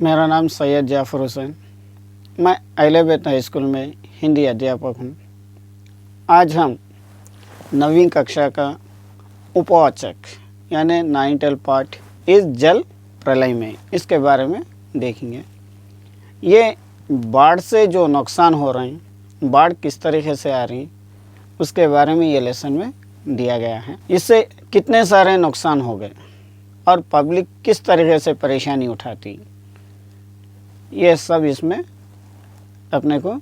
मेरा नाम सैयद जाफ़र हुसैन। मैं अहलियाबाद हाई स्कूल में हिंदी अध्यापक हूँ। आज हम 9वीं कक्षा का उपवाचक यानी 9th पार्ट इस जल प्रलय में इसके बारे में देखेंगे। ये बाढ़ से जो नुकसान हो रहे हैं, बाढ़ किस तरीके से आ रही है, उसके बारे में ये लेसन में दिया गया है। इससे कितने सारे नुकसान हो गए और पब्लिक किस तरीके से परेशानी उठाती, ये सब इसमें अपने को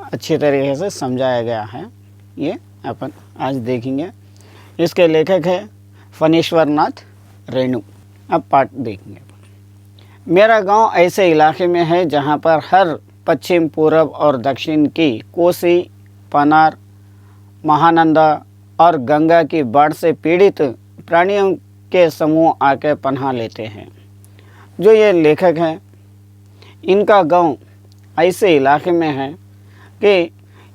अच्छी तरीके से समझाया गया है। ये अपन आज देखेंगे। इसके लेखक है फणीश्वर नाथ रेणु। अब पाठ देखेंगे। मेरा गांव ऐसे इलाके में है जहां पर हर पश्चिम, पूर्व और दक्षिण की कोसी, पनार, महानंदा और गंगा की बाढ़ से पीड़ित प्राणियों के समूह आकर पनाह लेते हैं। जो ये लेखक हैं, इनका गांव ऐसे इलाके में है कि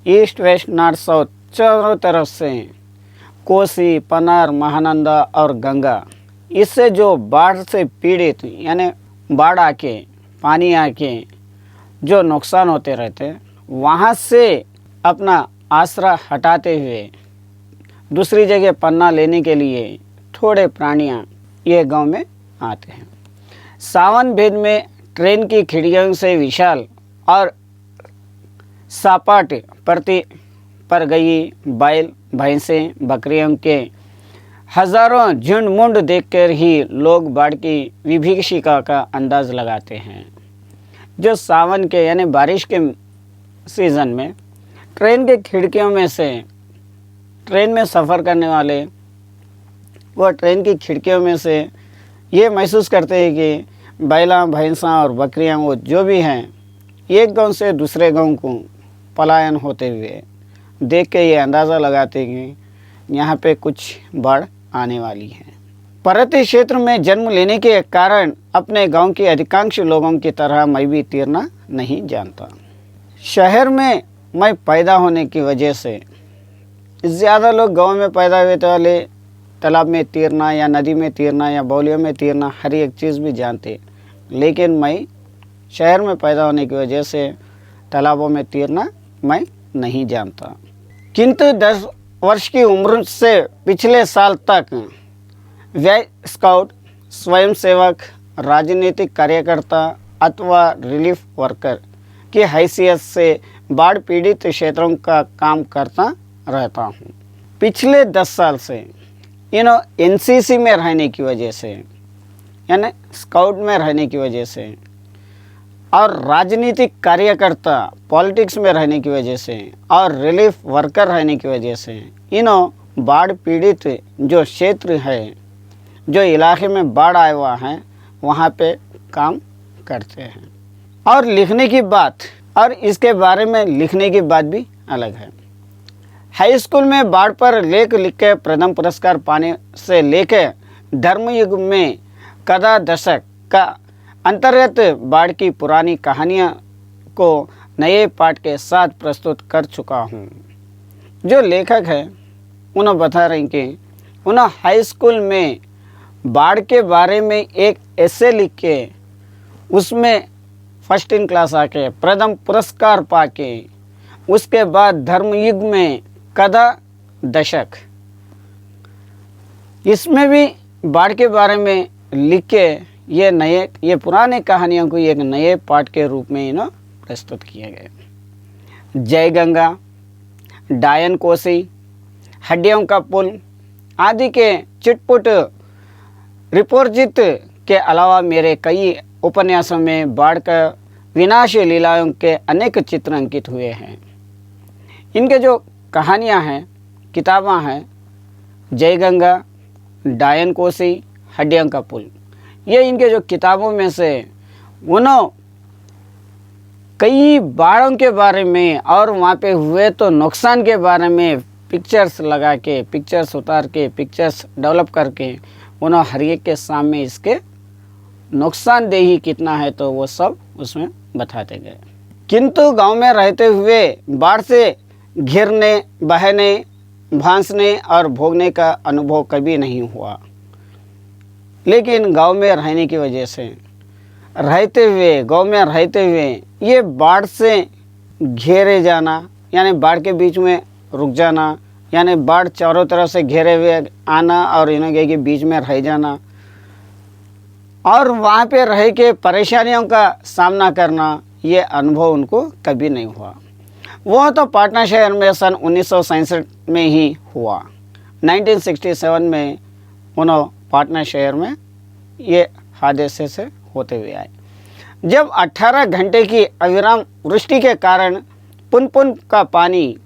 ईस्ट, वेस्ट, नॉर्थ, साउथ चारों तरफ से कोसी, पनार, महानंदा और गंगा, इससे जो बाढ़ से पीड़ित यानी बाढ़ आके, पानी आके जो नुकसान होते रहते हैं, वहाँ से अपना आसरा हटाते हुए दूसरी जगह पन्ना लेने के लिए थोड़े प्राणियाँ ये गांव में आते हैं। सावन भेद में ट्रेन की खिड़कियों से विशाल और सपाट पृथ्वी पर गई बैल, भैंसें, बकरियों के हजारों झुंड मुंड देखकर ही लोग बाढ़ की विभीषिका का अंदाज लगाते हैं। जो सावन के यानी बारिश के सीज़न में ट्रेन के खिड़कियों में से ट्रेन में सफ़र करने वाले वह ट्रेन की खिड़कियों में से ये महसूस करते हैं कि बैला, भैंसा और बकरियां वो जो भी हैं, एक गांव से दूसरे गांव को पलायन होते हुए देख के ये अंदाज़ा लगाते हैं कि यहाँ पे कुछ बाढ़ आने वाली है। पर्वतीय क्षेत्र में जन्म लेने के कारण अपने गांव के अधिकांश लोगों की तरह मैं भी तैरना नहीं जानता। शहर में मैं पैदा होने की वजह से ज़्यादा लोग गांव में पैदा हुए वाले तालाब में तैरना या नदी में तैरना या बावलियों में तैरना हर एक चीज़ भी जानते, लेकिन मैं शहर में पैदा होने की वजह से तालाबों में तैरना मैं नहीं जानता। किंतु 10 वर्ष की उम्र से पिछले साल तक व्यय स्काउट, स्वयंसेवक, राजनीतिक कार्यकर्ता अथवा रिलीफ वर्कर की हैसियत से बाढ़ पीड़ित क्षेत्रों का काम करता रहता हूँ। पिछले 10 साल से एनसीसी में रहने की वजह से यानी स्काउट में रहने की वजह से और राजनीतिक कार्यकर्ता पॉलिटिक्स में रहने की वजह से और रिलीफ वर्कर रहने की वजह से बाढ़ पीड़ित जो क्षेत्र है, जो इलाके में बाढ़ आया हुआ है, वहाँ पे काम करते हैं। और लिखने की बात और इसके बारे में लिखने की बात भी अलग है। हाई स्कूल में बाढ़ पर लेख लिख के प्रथम पुरस्कार पाने से लेकर धर्मयुग में कदा दशक का अंतर्गत बाढ़ की पुरानी कहानियाँ को नए पाठ के साथ प्रस्तुत कर चुका हूँ। जो लेखक है उन्होंने बता रहे कि उन्होंने हाई स्कूल में बाढ़ के बारे में एक एसे लिख के उसमें फर्स्ट इन क्लास आके प्रथम पुरस्कार पाके, उसके बाद धर्मयुग में कदा दशक, इसमें भी बाढ़ के बारे में लिख के ये पुराने कहानियों को एक नए पाठ के रूप में प्रस्तुत किए गए। जय गंगा, डायन कोसी, हड्डियों का पुल आदि के चिटपुट रिपोर्जित के अलावा मेरे कई उपन्यासों में बाढ़ का विनाश लीलाओं के अनेक चित्र अंकित हुए हैं। इनके जो कहानियाँ हैं, किताबां हैं, जय गंगा, डायन कोसी, हड्डियों का पुल, ये इनके जो किताबों में से उन्होंने कई बाढ़ों के बारे में और वहाँ पे हुए तो नुकसान के बारे में पिक्चर्स लगा के, पिक्चर्स उतार के, पिक्चर्स डेवलप करके उन्होंने हर एक के सामने इसके नुकसानदेही कितना है तो वो सब उसमें बताते गए। किंतु गांव में रहते हुए बाढ़ से घिरने, बहने, भांसने और भोगने का अनुभव कभी नहीं हुआ, लेकिन गांव में रहने की वजह से रहते हुए, गांव में रहते हुए ये बाढ़ से घेरे जाना, यानी बाढ़ के बीच में रुक जाना, यानी बाढ़ चारों तरफ से घेरे हुए आना और इन्होंने के बीच में रह जाना और वहाँ पे रह के परेशानियों का सामना करना, ये अनुभव उनको कभी नहीं हुआ। वो तो पाटना शहर में सन 1967 में ही हुआ। 1967 में उन्होंने पाटना शहर में ये हादसे से होते हुए आए, जब 18 घंटे की अविराम वृष्टि के कारण पुनपुन का पानी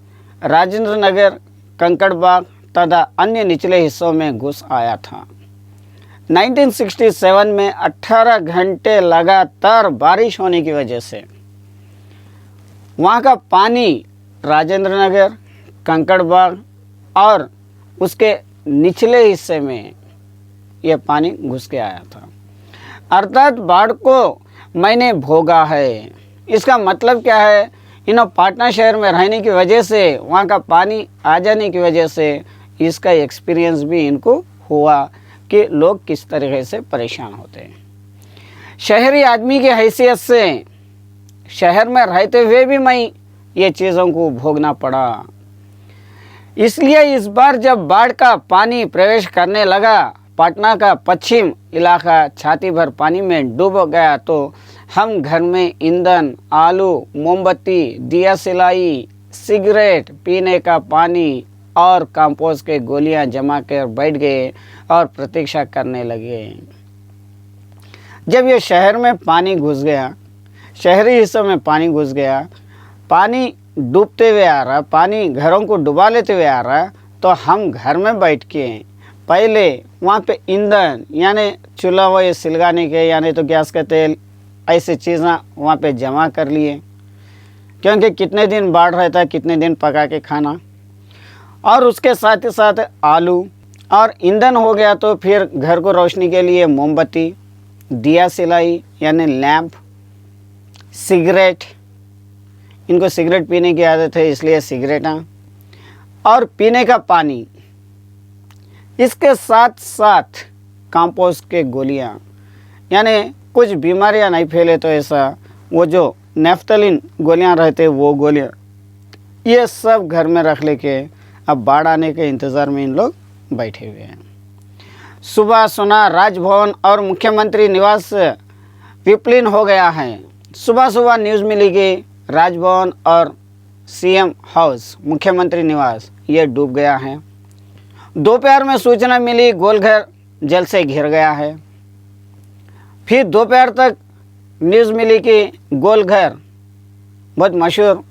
राजेंद्र नगर, कंकड़बाग तथा अन्य निचले हिस्सों में घुस आया था। 1967 में 18 घंटे लगातार बारिश होने की वजह से वहाँ का पानी राजेंद्र नगर, कंकड़बाग और उसके निचले हिस्से में यह पानी घुस के आया था। अर्थात बाढ़ को मैंने भोगा है। इसका मतलब क्या है, इन्हों पाटना शहर में रहने की वजह से, वहाँ का पानी आ जाने की वजह से इसका एक्सपीरियंस भी इनको हुआ कि लोग किस तरीके से परेशान होते हैं। शहरी आदमी की हैसियत से शहर में रहते हुए भी मैं ये चीज़ों को भोगना पड़ा। इसलिए इस बार जब बाढ़ का पानी प्रवेश करने लगा, पटना का पश्चिम इलाका छाती भर पानी में डूब गया, तो हम घर में ईंधन, आलू, मोमबत्ती, दिया सिलाई, सिगरेट, पीने का पानी और कंपोस्ट के गोलियां जमा कर बैठ गए और प्रतीक्षा करने लगे। जब ये शहर में पानी घुस गया, शहरी हिस्सों में पानी घुस गया, पानी डूबते हुए आ रहा, पानी घरों को डुबा लेते हुए आ रहा, तो हम घर में बैठ के पहले वहाँ पे ईंधन यानी चूल्हा वो सिलगाने के यानी तो गैस का तेल, ऐसी चीज़ें वहाँ पे जमा कर लिए, क्योंकि कितने दिन बाढ़ रहता है, कितने दिन पका के खाना। और उसके साथ ही साथ आलू और ईंधन हो गया, तो फिर घर को रोशनी के लिए मोमबत्ती, दिया सिलाई यानी लैंप, सिगरेट, इनको सिगरेट पीने की आदत है इसलिए सिगरेटें, और पीने का पानी। इसके साथ साथ कंपोस्ट के गोलियां, यानी कुछ बीमारियां नहीं फैले तो ऐसा वो जो नेफ्थलीन गोलियां रहते वो गोलियां, ये सब घर में रख लेके अब बाढ़ आने के इंतज़ार में इन लोग बैठे हुए हैं। सुबह सुना राजभवन और मुख्यमंत्री निवास विलीन हो गया है। सुबह सुबह न्यूज़ मिली कि राजभवन और सीएम हाउस, मुख्यमंत्री निवास, ये डूब गया है। दोपहर में सूचना मिली गोलघर जल से घिर गया है। फिर दोपहर तक न्यूज़ मिली कि गोलघर बहुत मशहूर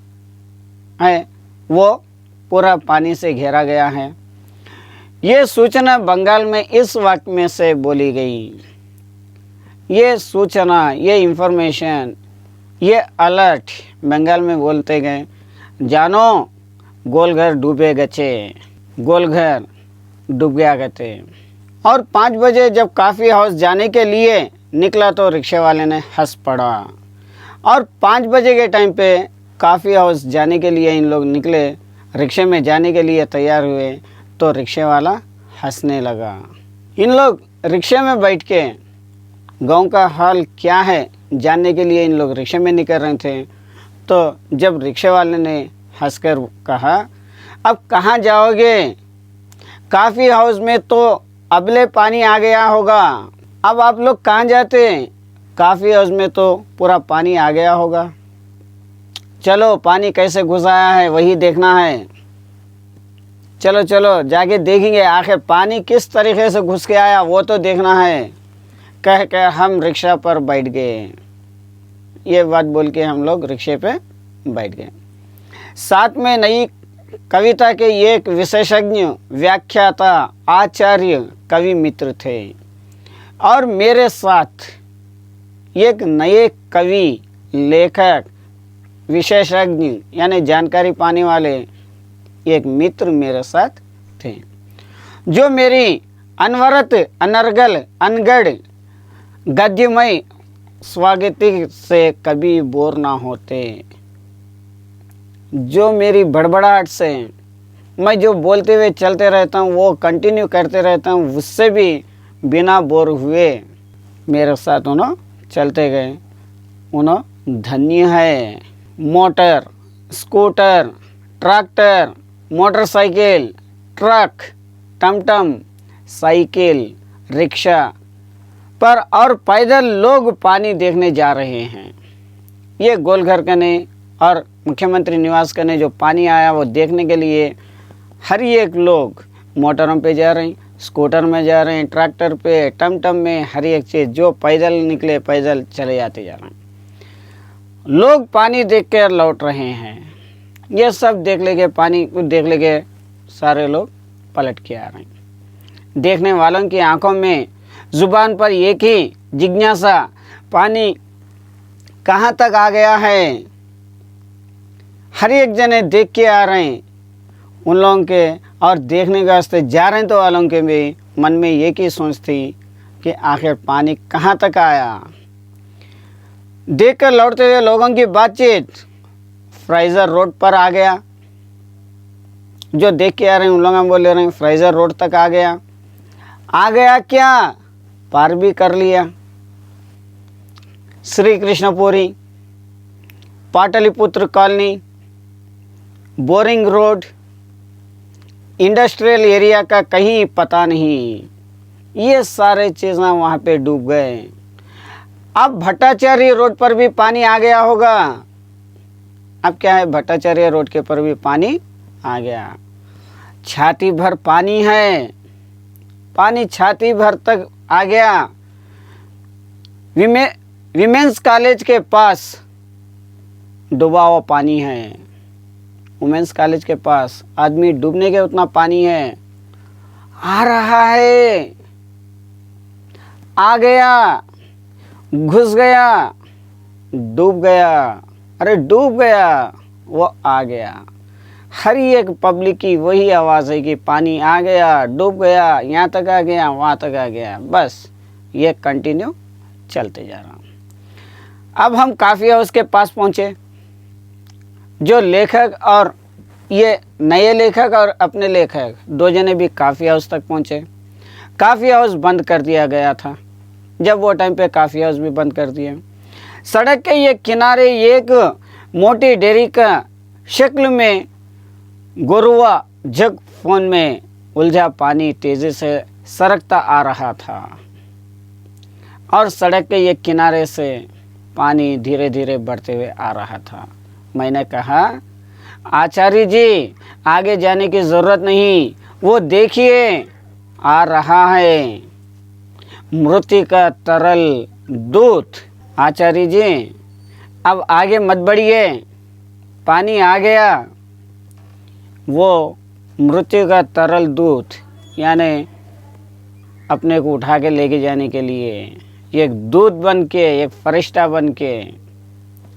है, वो पूरा पानी से घेरा गया है। ये सूचना बंगाल में इस वक्त में से बोली गई। ये सूचना, ये इंफॉर्मेशन, ये अलर्ट बंगाल में बोलते गए, जानो गोलघर डूबे गचे, गोलघर डूब गया गते। और 5 बजे जब काफ़ी हाउस जाने के लिए निकला तो रिक्शे वाले ने हंस पड़ा। और 5 बजे के टाइम पे काफ़ी हाउस जाने के लिए इन लोग निकले, रिक्शे में जाने के लिए तैयार हुए, तो रिक्शे वाला हंसने लगा। इन लोग रिक्शे में बैठ के गांव का हाल क्या है जानने के लिए इन लोग रिक्शे में निकल रहे थे। तो जब रिक्शे वाले ने हंसकर कहा, अब कहाँ जाओगे, काफ़ी हाउस में तो अबले पानी आ गया होगा, अब आप लोग कहाँ जाते, काफ़ी हाउस में तो पूरा पानी आ गया होगा, चलो पानी कैसे घुस आया है वही देखना है, चलो चलो जाके देखेंगे आखिर पानी किस तरीके से घुस के आया वो तो देखना है। कह कर हम रिक्शा पर बैठ गए। ये बात बोल के हम लोग रिक्शे पे बैठ गए। साथ में नई कविता के एक विशेषज्ञ, व्याख्याता, आचार्य, कवि मित्र थे और मेरे साथ एक नए कवि, लेखक, विशेषज्ञ यानी जानकारी पाने वाले एक मित्र मेरे साथ थे, जो मेरी अनवरत, अनर्गल, अनगढ़ गद्यमय स्वागती से कभी बोर ना होते, जो मेरी बड़बड़ाहट से मैं जो बोलते हुए चलते रहता हूँ वो कंटिन्यू करते रहता हूँ, उससे भी बिना बोर हुए मेरे साथ उन्होंने चलते गए। उन्होंने धन्य है। Motor, scooter, tractor, motorcycle, truck, टमटम, साइकिल, रिक्शा पर और पैदल लोग पानी देखने जा रहे हैं। ये गोलघर कने और मुख्यमंत्री निवास कने जो पानी आया वो देखने के लिए हर एक लोग मोटरों पे जा रहे हैं, स्कूटर में जा रहे हैं, ट्रैक्टर पे, टमटम में, हर एक चीज़ जो पैदल निकले पैदल चले जाते जा रहे हैं। लोग पानी देख कर लौट रहे हैं। ये सब देख लेके, पानी को देख लेके सारे लोग पलट के आ रहे हैं। देखने वालों की आंखों में, जुबान पर एक ही जिज्ञासा, पानी कहाँ तक आ गया है। हर एक जने देख के आ रहे हैं उन लोगों के, और देखने के वास्ते जा रहे हैं तो वालों के भी मन में एक ही सोच थी कि आखिर पानी कहाँ तक आया। देखकर लौटते हुए लोगों की बातचीत फ्राइज़र रोड पर आ गया। जो देख के आ रहे हैं उन लोग बोल रहे हैं फ्राइज़र रोड तक आ गया। आ गया क्या, पार भी कर लिया। Shri Krishnapuri, Pataliputra colony, boring road, industrial area का कहीं पता नहीं। ये सारे चीज़ें वहाँ पे डूब गए। अब भट्टाचार्य रोड पर भी पानी आ गया होगा। अब क्या है, भट्टाचार्य रोड के पर भी पानी आ गया। छाती भर पानी है, पानी छाती भर तक आ गया। विमेंस कॉलेज के पास डूबा हुआ पानी है। वुमेंस कॉलेज के पास आदमी डूबने के उतना पानी है। आ रहा है, आ गया, घुस गया, डूब गया, अरे डूब गया, वो आ गया। हर एक पब्लिक की वही आवाज़ है कि पानी आ गया, डूब गया, यहाँ तक आ गया, वहाँ तक आ गया। बस ये कंटिन्यू चलते जा रहा। अब हम काफ़ी हाउस के पास पहुँचे। जो लेखक और ये नए लेखक और अपने लेखक दो जने भी काफ़ी हाउस तक पहुँचे। काफ़ी हाउस बंद कर दिया गया था। जब वो टाइम पे काफ़ी हाउस भी बंद कर दिया। सड़क के ये किनारे एक मोटी डेयरी का शक्ल में गोरुआ जग फोन में उलझा पानी तेज़ी से सरकता आ रहा था और सड़क के ये किनारे से पानी धीरे धीरे बढ़ते हुए आ रहा था। मैंने कहा, आचार्य जी आगे जाने की ज़रूरत नहीं, वो देखिए आ रहा है मृत्यु का तरल दूत। आचार्य जी अब आगे मत बढ़िए, पानी आ गया। वो मृत्यु का तरल दूत यानी अपने को उठा के लेके जाने के लिए एक दूत बन के, एक फरिश्ता बन के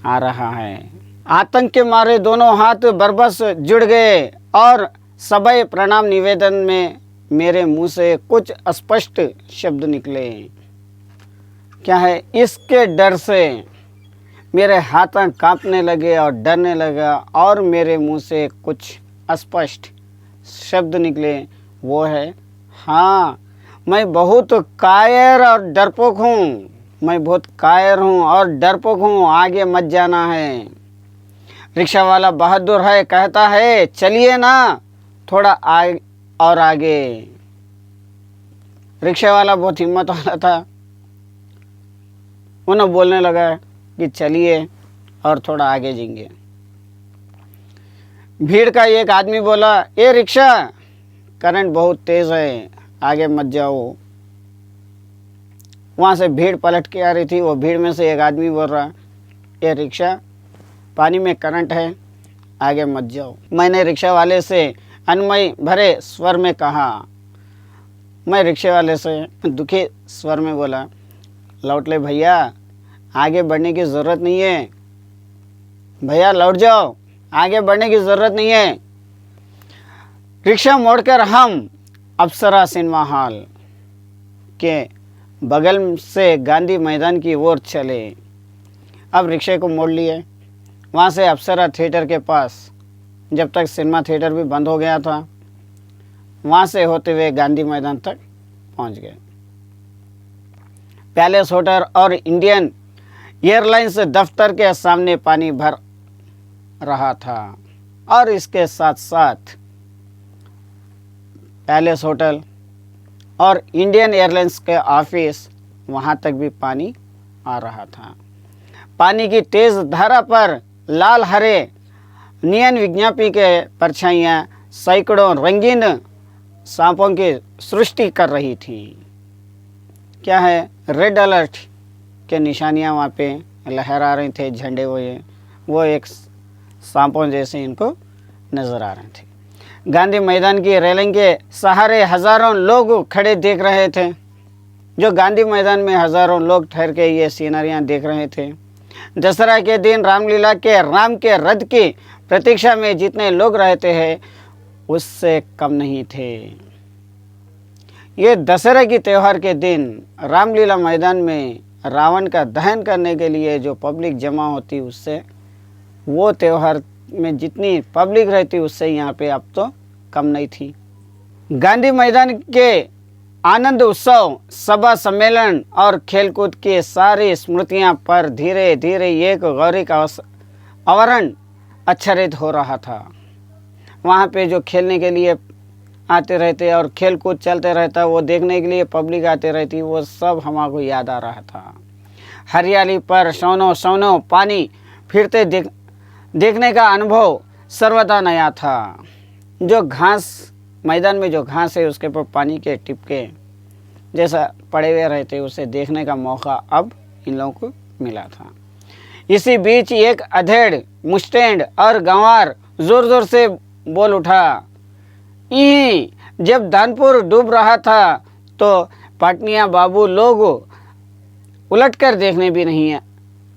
आ रहा है। आतंक के मारे दोनों हाथ बरबस जुड़ गए और सभय प्रणाम निवेदन में मेरे मुंह से कुछ अस्पष्ट शब्द निकले। क्या है, इसके डर से मेरे हाथ कांपने लगे और डरने लगा और मेरे मुंह से कुछ अस्पष्ट शब्द निकले। वो है, हाँ मैं बहुत कायर और डरपोक हूँ, मैं बहुत कायर हूँ और डरपोक हूँ, आगे मत जाना है। रिक्शा वाला बहादुर है, कहता है चलिए ना थोड़ा और आगे। रिक्शा वाला बहुत हिम्मत वाला था। उन्हें बोलने लगा कि चलिए और थोड़ा आगे जाएंगे। भीड़ का एक आदमी बोला, ए रिक्शा, करंट बहुत तेज़ है, आगे मत जाओ। वहाँ से भीड़ पलट के आ रही थी। वो भीड़ में से एक आदमी बोल रहा, ए रिक्शा, पानी में करंट है, आगे मत जाओ। मैंने रिक्शा वाले से अनमय भरे स्वर में कहा। मैं रिक्शे वाले से दुखी स्वर में बोला, लौट ले भैया, आगे बढ़ने की ज़रूरत नहीं है। भैया लौट जाओ, आगे बढ़ने की ज़रूरत नहीं है। रिक्शा मोड़कर हम अप्सरा सिनेमा हॉल के बगल से गांधी मैदान की ओर चले। अब रिक्शे को मोड़ लिए। वहाँ से अप्सरा थिएटर के पास, जब तक सिनेमा थिएटर भी बंद हो गया था, वहाँ से होते हुए गांधी मैदान तक पहुँच गए। पैलेस होटल और इंडियन एयरलाइंस दफ्तर के सामने पानी भर रहा था और इसके साथ साथ पैलेस होटल और इंडियन एयरलाइंस के ऑफिस वहाँ तक भी पानी आ रहा था। पानी की तेज़ धारा पर लाल हरे नियन विज्ञापन के परछाइयाँ सैकड़ों रंगीन सांपों की सृष्टि कर रही थी। क्या है, रेड अलर्ट के निशानियाँ वहाँ पे लहरा रही थे, झंडे हुए वो एक सांपों जैसे इनको नज़र आ रहे थे। गांधी मैदान की रेलिंग के सहारे हज़ारों लोग खड़े देख रहे थे। जो गांधी मैदान में हज़ारों लोग ठहर के ये सीनरियाँ देख रहे थे। दशहरा के दिन रामलीला के राम के रथ की प्रतीक्षा में जितने लोग रहते हैं उससे कम नहीं थे। ये दशहरा की त्यौहार के दिन रामलीला मैदान में रावण का दहन करने के लिए जो पब्लिक जमा होती उससे वो त्यौहार में जितनी पब्लिक रहती उससे यहाँ पे अब तो कम नहीं थी। गांधी मैदान के आनंद उत्सव, सभा सम्मेलन और खेलकूद की सारी स्मृतियाँ पर धीरे धीरे एक गौरव का आवरण आच्छादित हो रहा था। वहाँ पे जो खेलने के लिए आते रहते और खेल कूद चलते रहता, वो देखने के लिए पब्लिक आते रहती, वो सब हमारे याद आ रहा था। हरियाली पर सौनों सौनों पानी फिरते देखने का अनुभव सर्वदा नया था। जो घास मैदान में जो घास है उसके पर पानी के टिपके जैसा पड़े हुए रहते, उसे देखने का मौका अब इन लोगों को मिला था। इसी बीच एक अधेड़ मुस्टैंड और गंवार जोर जोर से बोल उठा, जब दानपुर डूब रहा था तो पाटनिया बाबू लोग उलटकर देखने भी नहीं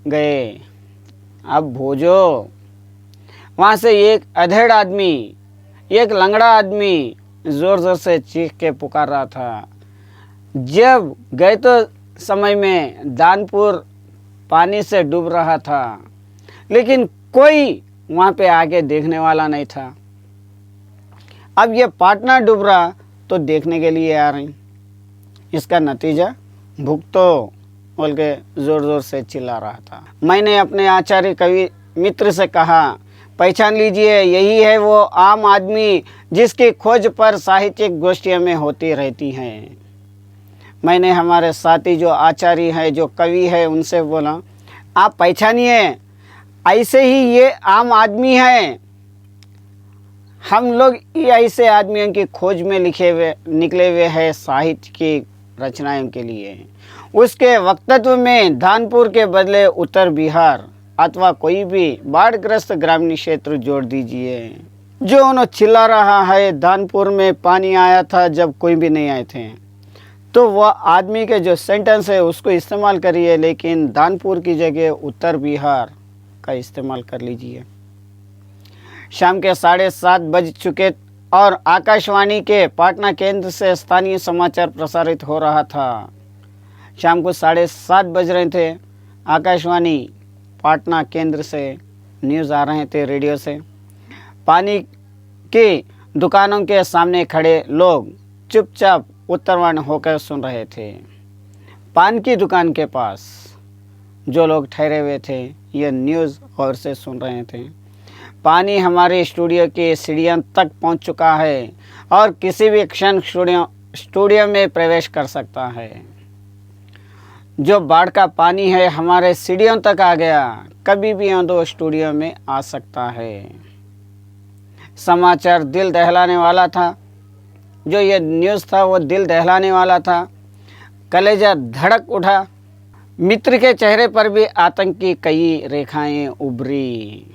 गए। अब भोजो। वहाँ से एक अधेड़ आदमी, एक लंगड़ा आदमी जोर जोर से चीख के पुकार रहा था, जब गए तो समय में दानपुर पानी से डूब रहा था, लेकिन कोई वहाँ पे आके देखने वाला नहीं था। अब ये पाटना डूब रहा तो देखने के लिए आ रही। इसका नतीजा भुगतो बोल के ज़ोर ज़ोर से चिल्ला रहा था। मैंने अपने आचार्य कवि मित्र से कहा, पहचान लीजिए, यही है वो आम आदमी जिसकी खोज पर साहित्यिक गोष्ठियों में होती रहती हैं। मैंने हमारे साथी जो आचार्य है, जो कवि है, उनसे बोला, आप पहचानिए, ऐसे ही ये आम आदमी है। हम लोग ऐसे आदमियों की खोज में निकले हुए हैं साहित्य की रचनाओं के लिए। उसके वक्तत्व में दानपुर के बदले उत्तर बिहार अथवा कोई भी बाढ़ग्रस्त ग्रामीण क्षेत्र जोड़ दीजिए। जो उन्होंने चिल्ला रहा है, दानपुर में पानी आया था जब कोई भी नहीं आए थे, तो वह आदमी के जो सेंटेंस है उसको इस्तेमाल करिए, लेकिन दानपुर की जगह उत्तर बिहार का इस्तेमाल कर लीजिए। शाम के 7:30 बज चुके और आकाशवाणी के पटना केंद्र से स्थानीय समाचार प्रसारित हो रहा था। शाम को 7:30 बज रहे थे। आकाशवाणी पटना केंद्र से न्यूज़ आ रहे थे रेडियो से। पानी की दुकानों के सामने खड़े लोग चुपचाप उत्तरवान होकर सुन रहे थे। पान की दुकान के पास जो लोग ठहरे हुए थे ये न्यूज़ गौर से सुन रहे थे। पानी हमारे स्टूडियो के सीढ़ियों तक पहुंच चुका है और किसी भी क्षण स्टूडियो में प्रवेश कर सकता है। जो बाढ़ का पानी है हमारे सीढ़ियों तक आ गया, कभी भी दो स्टूडियो में आ सकता है। समाचार दिल दहलाने वाला था। जो ये न्यूज़ था वो दिल दहलाने वाला था। कलेजा धड़क उठा। मित्र के चेहरे पर भी आतंक की कई रेखाएं उभरी।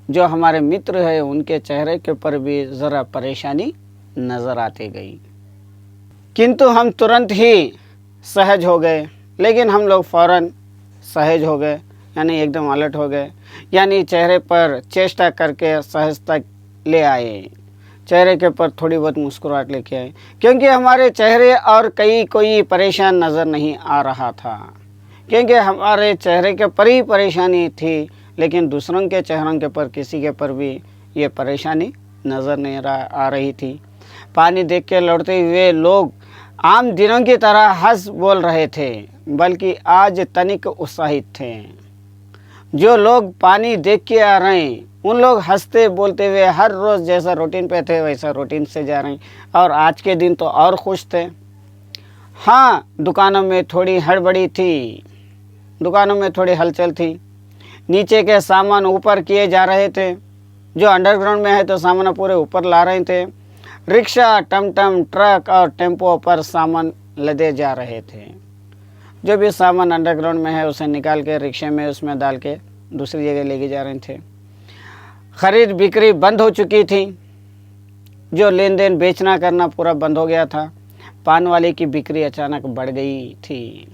जो हमारे मित्र है उनके चेहरे के ऊपर भी ज़रा परेशानी नज़र आती गई, किंतु हम तुरंत ही सहज हो गए। लेकिन हम लोग फ़ौरन सहज हो गए, यानी एकदम अलर्ट हो गए, यानी चेहरे पर चेष्टा करके सहजता ले आए, चेहरे के ऊपर थोड़ी बहुत मुस्कुराहट लेके आए, क्योंकि हमारे चेहरे और कोई परेशान नज़र नहीं आ रहा था, क्योंकि हमारे चेहरे के ऊपर ही परेशानी थी, लेकिन दूसरों के चेहरों के ऊपर किसी के ऊपर भी ये परेशानी नज़र नहीं आ रही थी। पानी देख के लौटते हुए लोग आम दिनों की तरह हंस बोल रहे थे। बल्कि आज तनिक उत्साहित थे। जो लोग पानी देख के आ रहे हैं उन लोग हंसते बोलते हुए हर रोज़ जैसा रूटीन पे थे वैसा रूटीन से जा रहे हैं, और आज के दिन तो और खुश थे। हाँ, दुकानों में थोड़ी हड़बड़ी थी, दुकानों में थोड़ी हलचल थी। नीचे के सामान ऊपर किए जा रहे थे, जो अंडरग्राउंड में है तो सामान पूरे ऊपर ला रहे थे। रिक्शा, टमटम, ट्रक और टेम्पो पर सामान लदे जा रहे थे। जो भी सामान अंडरग्राउंड में है उसे निकाल के रिक्शे में उसमें डाल के दूसरी जगह लेके जा रहे थे। खरीद बिक्री बंद हो चुकी थी, जो लेन देन बेचना करना पूरा बंद हो गया था। पान वाले की बिक्री अचानक बढ़ गई थी।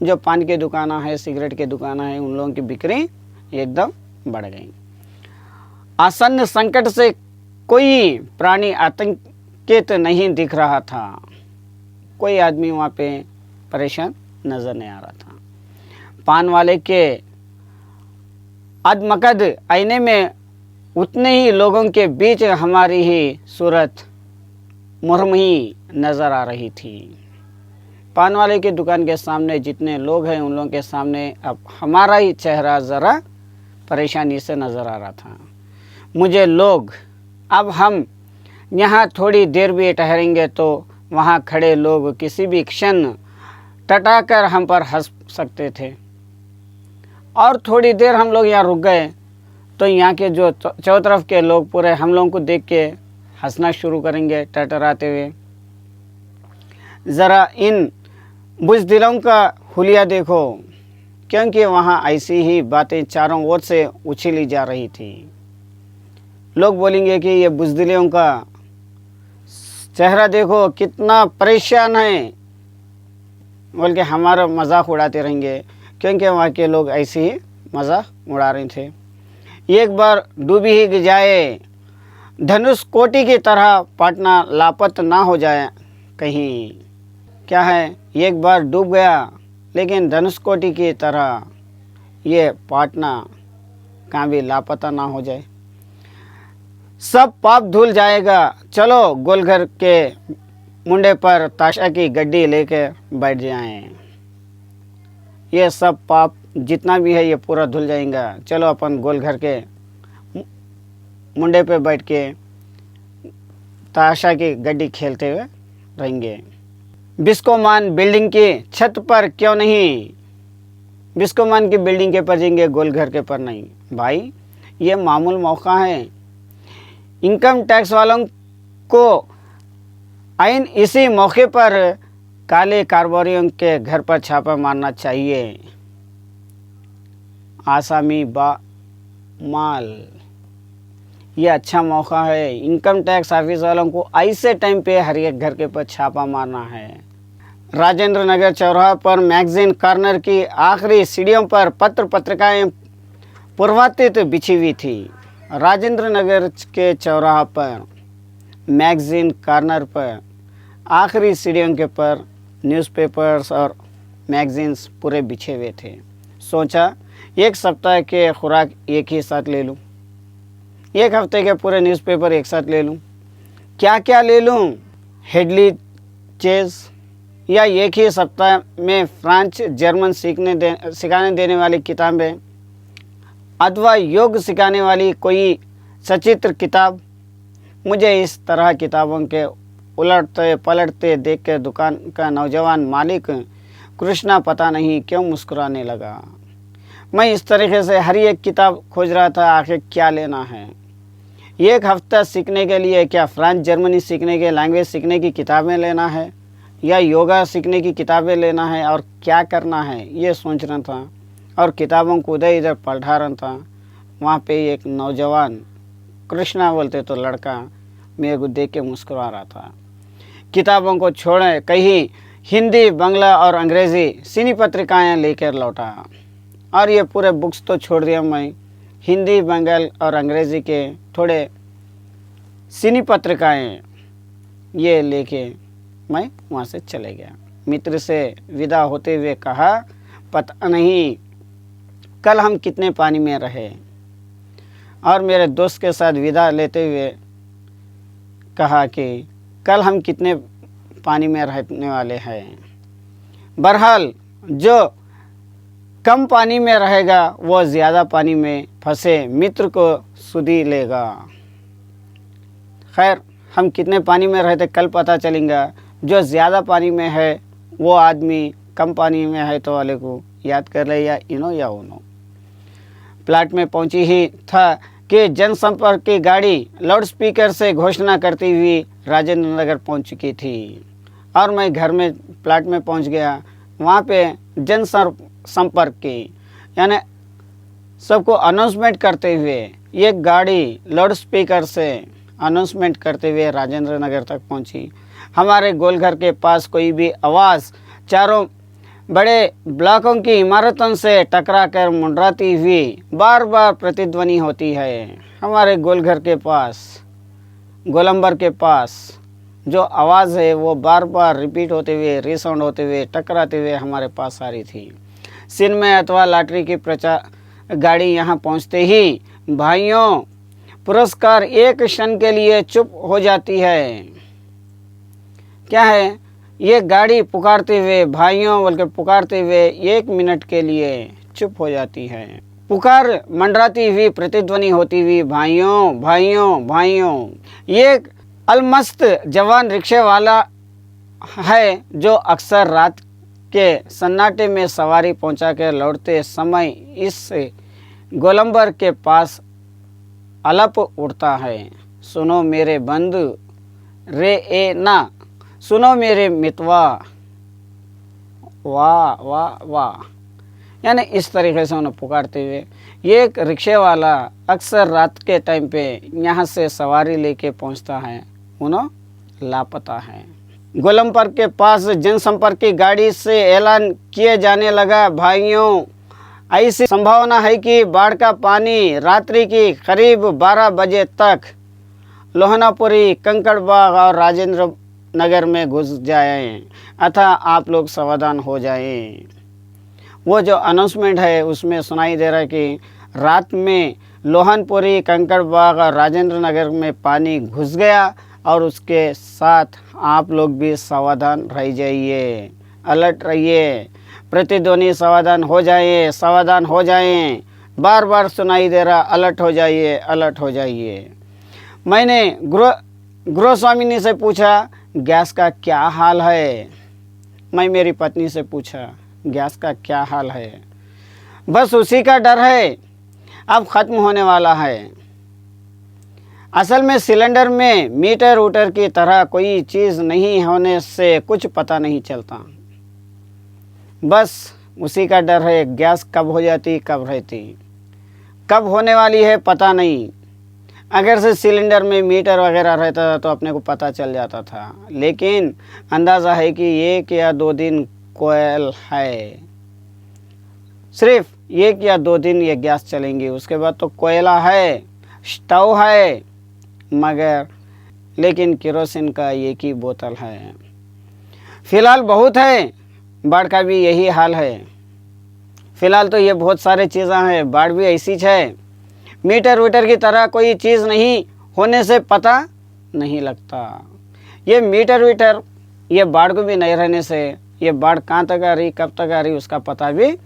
जो पान की दुकानें हैं, सिगरेट की दुकानें हैं, उन लोगों की बिक्री एकदम बढ़ गई। आसन्न संकट से कोई प्राणी आतंकित नहीं दिख रहा था। कोई आदमी वहाँ पे परेशान नजर नहीं आ रहा था। पान वाले के अदमकद आईने में उतने ही लोगों के बीच हमारी ही सूरत मुरमुही नज़र आ रही थी। पान वाले की दुकान के सामने जितने लोग हैं उन लोगों के सामने अब हमारा ही चेहरा ज़रा परेशानी से नज़र आ रहा था। मुझे लोग, अब हम यहाँ थोड़ी देर भी ठहरेंगे तो वहाँ खड़े लोग किसी भी क्षण टटाकर हम पर हंस सकते थे, और थोड़ी देर हम लोग यहाँ रुक गए तो यहाँ के जो चारों तरफ के लोग पूरे हम लोगों को देख के हंसना शुरू करेंगे टटराते हुए। ज़रा इन बुज़दिलों का हुलिया देखो, क्योंकि वहाँ ऐसी ही बातें चारों ओर से उछली जा रही थी। लोग बोलेंगे कि ये बुज़दिलों का चेहरा देखो कितना परेशान है, बोल के हमारा मजाक उड़ाते रहेंगे, क्योंकि वहाँ के लोग ऐसे ही मजाक उड़ा रहे थे। एक बार डूबी ही जाए, धनुष कोटि की तरह पाटना लापत ना हो जाए कहीं। क्या है, एक बार डूब गया लेकिन धनुष कोटि की तरह ये पाटना कहाँ भी लापता ना हो जाए। सब पाप धुल जाएगा, चलो गोलघर के मुंडे पर ताशा की गड्डी लेकर बैठ जाएं। ये सब पाप जितना भी है ये पूरा धुल जाएगा, चलो अपन गोलघर के मुंडे पे बैठ के ताशा की गड्डी खेलते हुए रहेंगे। बिस्कोमान बिल्डिंग की छत पर क्यों नहीं, बिस्कोमान की बिल्डिंग के पर जाएंगे, गोलघर के पर नहीं। भाई ये मामूल मौका है, इनकम टैक्स वालों को आइन इसी मौके पर काले कारोबारियों के घर पर छापा मारना चाहिए। आसामी बा माल, ये अच्छा मौका है। इनकम टैक्स ऑफिस वालों को ऐसे टाइम पे हर एक घर के पर छापा मारना है। राजेंद्र नगर चौराहा पर मैगजीन कॉर्नर की आखिरी सीढ़ियों पर पत्र पत्रिकाएं पूर्वातीत बिछी हुई थी। राजेंद्र नगर के चौराहा पर मैगजीन कॉर्नर पर आखिरी सीढ़ियों के पर न्यूज़पेपर्स और मैगजीन्स पूरे बिछे हुए थे। सोचा एक सप्ताह के खुराक एक ही साथ ले लूँ, एक हफ्ते के पूरे न्यूज़पेपर एक साथ ले लूँ। क्या क्या ले लूँ, हेडली चेज या एक ही सप्ताह में फ्रेंच जर्मन सिखाने देने वाली किताबें अथवा योग सिखाने वाली कोई सचित्र किताब। मुझे इस तरह किताबों के उलटते पलटते देख कर दुकान का नौजवान मालिक कृष्णा पता नहीं क्यों मुस्कुराने लगा। मैं इस तरीके से हर एक किताब खोज रहा था, आखिर क्या लेना है। एक हफ्ता सीखने के लिए क्या फ्रेंच जर्मनी सीखने के लैंग्वेज सीखने की किताबें लेना है या योगा सीखने की किताबें लेना है और क्या करना है, ये सोच रहा था और किताबों को उधर इधर पलटा रहा था। वहाँ पे एक नौजवान, कृष्णा बोलते तो लड़का, मेरे को देख के मुस्कुरा रहा था। किताबों को छोड़े कहीं हिंदी, बांग्ला और अंग्रेज़ी सिनी पत्रिकाएं लेकर लौटा, और ये पूरे बुक्स तो छोड़ दिया मैं। हिंदी, बंगाल और अंग्रेज़ी के थोड़े सिनी पत्रिकाएं ये लेके मैं वहाँ से चले गया। मित्र से विदा होते हुए कहा, पता नहीं कल हम कितने पानी में रहे। और मेरे दोस्त के साथ विदा लेते हुए कहा कि कल हम कितने पानी में रहने वाले हैं। बहरहाल जो कम पानी में रहेगा वो ज़्यादा पानी में फंसे मित्र को सुधी लेगा। खैर, हम कितने पानी में रहते कल पता चलेगा। जो ज़्यादा पानी में है वो आदमी कम पानी में है तो वाले को याद कर ले, या इनो या उनो। प्लाट में पहुंची ही था कि जनसंपर्क की गाड़ी लाउडस्पीकर से घोषणा करती हुई राजेंद्र नगर पहुंच चुकी थी और मैं घर में प्लाट में पहुंच गया। वहाँ पे जनसंपर्क की यानी सबको अनाउंसमेंट करते हुए ये गाड़ी लाउडस्पीकर से अनाउंसमेंट करते हुए राजेंद्र नगर तक पहुंची। हमारे गोलघर के पास कोई भी आवाज़ चारों बड़े ब्लॉकों की इमारतों से टकराकर मुंडराती हुई बार बार प्रतिध्वनि होती है। हमारे गोलघर के पास, गोलंबर के पास जो आवाज़ है वो बार बार रिपीट होते हुए, रिसाउंड होते हुए, टकराते हुए हमारे पास आ रही थी। सिनेमा अथवा लॉटरी की प्रचार गाड़ी यहाँ पहुँचते ही भाइयों पुरस्कार एक क्षण के लिए चुप हो जाती है। क्या है, ये गाड़ी पुकारते हुए भाइयों बोल के पुकारते हुए 1 मिनट के लिए चुप हो जाती है। पुकार मंडराती हुई प्रतिध्वनि होती हुई भाइयों भाइयों भाइयों। ये अलमस्त जवान रिक्शे वाला है जो अक्सर रात के सन्नाटे में सवारी पहुंचा कर लौटते समय इस गोलंबर के पास अलप उड़ता है। सुनो मेरे बंधु रे ए ना, सुनो मेरे मितवा, वाह वाह वाह। यानी इस तरीके से उन्हें पुकारते हुए ये एक रिक्शे वाला अक्सर रात के टाइम पे यहाँ से सवारी लेके पहुँचता है, उन्हें लापता है। गोलंबर के पास जनसंपर्क की गाड़ी से ऐलान किए जाने लगा, भाइयों ऐसी संभावना है कि बाढ़ का पानी रात्रि की करीब 12 बजे तक लोहनापुरी, कंकड़बाग और राजेंद्र नगर में घुस जाएं, अतः आप लोग सावधान हो जाएं। वो जो अनाउंसमेंट है उसमें सुनाई दे रहा है कि रात में लोहनपुरी, कंकड़बाग और राजेंद्र नगर में पानी घुस गया और उसके साथ आप लोग भी सावधान रह जाइए, अलर्ट रहिए, प्रतिध्वनि सावधान हो जाइए, सावधान हो जाएं। बार बार सुनाई दे रहा, अलर्ट हो जाइए, अलर्ट हो जाइए। मैंने गृह स्वामिनी से पूछा गैस का क्या हाल है। मैं मेरी पत्नी से पूछा गैस का क्या हाल है। बस उसी का डर है, अब ख़त्म होने वाला है। असल में सिलेंडर में मीटर वूटर की तरह कोई चीज़ नहीं होने से कुछ पता नहीं चलता, बस उसी का डर है। गैस कब हो जाती, कब रहती, कब होने वाली है पता नहीं। अगर से सिलेंडर में मीटर वगैरह रहता था तो अपने को पता चल जाता था, लेकिन अंदाज़ा है कि 1 या 2 दिन कोयल है, सिर्फ 1 या 2 दिन ये गैस चलेंगी, उसके बाद तो कोयला है, स्टोव है, मगर लेकिन केरोसिन का 1 ही बोतल है। फ़िलहाल बहुत है, बाढ़ का भी यही हाल है। फ़िलहाल तो ये बहुत सारे चीज़ें हैं, बाढ़ भी ऐसी है, मीटर वीटर की तरह कोई चीज़ नहीं होने से पता नहीं लगता। ये मीटर वीटर ये बाढ़ को भी नहीं रहने से ये बाढ़ कहाँ तक आ रही, कब तक आ रही, उसका पता भी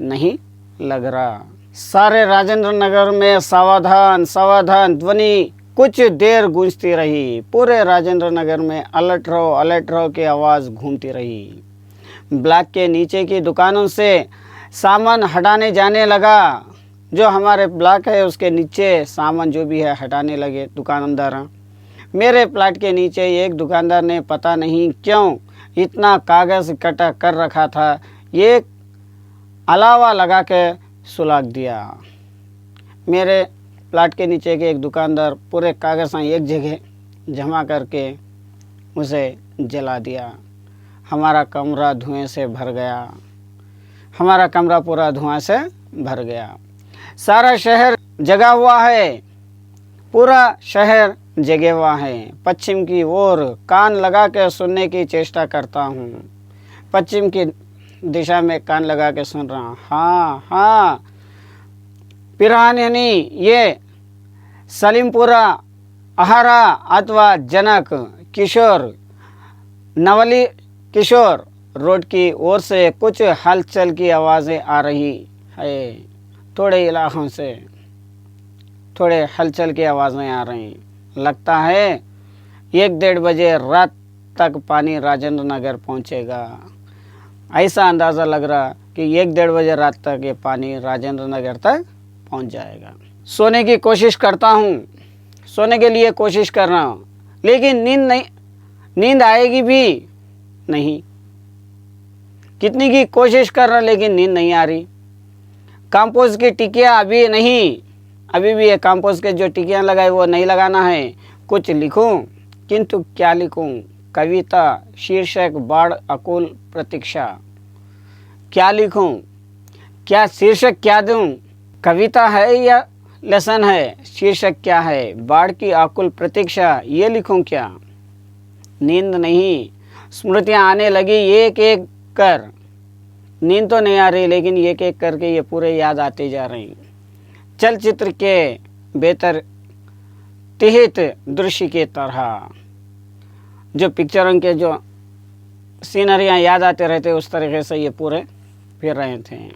नहीं लग रहा। सारे राजेंद्र नगर में सावधान सावधान ध्वनि कुछ देर गूंजती रही। पूरे राजेंद्र नगर में अलर्ट रहो की आवाज़ घूमती रही। ब्लॉक के नीचे की दुकानों से सामान हटाने जाने लगा। जो हमारे ब्लॉक है उसके नीचे सामान जो भी है हटाने लगे दुकानदार। मेरे प्लाट के नीचे एक दुकानदार ने पता नहीं क्यों इतना कागज़ इकट्ठा कर रखा था, ये अलावा लगा के सुलाग दिया। मेरे प्लाट के नीचे के एक दुकानदार पूरे कागज़ एक जगह जमा करके उसे जला दिया। हमारा कमरा धुएं से भर गया, हमारा कमरा पूरा धुआं से भर गया। सारा शहर जगा हुआ है, पूरा शहर जगे हुआ है। पश्चिम की ओर कान लगा के सुनने की चेष्टा करता हूँ, पश्चिम की दिशा में कान लगा के सुन रहा हूँ। हाँ हाँ, पिरानी ये सलीमपुरा, आहारा अथवा जनक, किशोर, नवली किशोर रोड की ओर से कुछ हलचल की आवाज़ें आ रही है। थोड़े इलाकों से थोड़े हलचल की आवाज़ें आ रही। लगता है 1-1:30 बजे रात तक पानी राजेंद्र नगर पहुंचेगा। ऐसा अंदाज़ा लग रहा कि 1-1:30 बजे रात तक ये पानी राजेंद्र नगर तक पहुंच जाएगा। सोने की कोशिश करता हूँ, सोने के लिए कोशिश कर रहा हूँ, लेकिन नींद आएगी भी नहीं। कितनी की कोशिश कर रहा लेकिन नींद नहीं आ रही। कंपोस्ट की टिकिया अभी नहीं, अभी भी ये कंपोस्ट के जो टिकियाँ लगाए वो नहीं लगाना है। कुछ लिखूं किंतु क्या लिखूं? कविता, शीर्षक बाढ़ अकुल प्रतीक्षा। क्या लिखूं? क्या शीर्षक क्या दूं? कविता है या लेसन है? शीर्षक क्या है? बाढ़ की आकुल प्रतीक्षा, ये लिखूं क्या? नींद नहीं, स्मृतियां आने लगी एक एक कर। नींद तो नहीं आ रही लेकिन एक एक करके ये पूरे याद आते जा रही। चलचित्र के बेहतर तिहित दृश्य की तरह जो पिक्चरों के जो सीनरियाँ याद आते रहते उस तरीके से ये पूरे फिर रहे थे।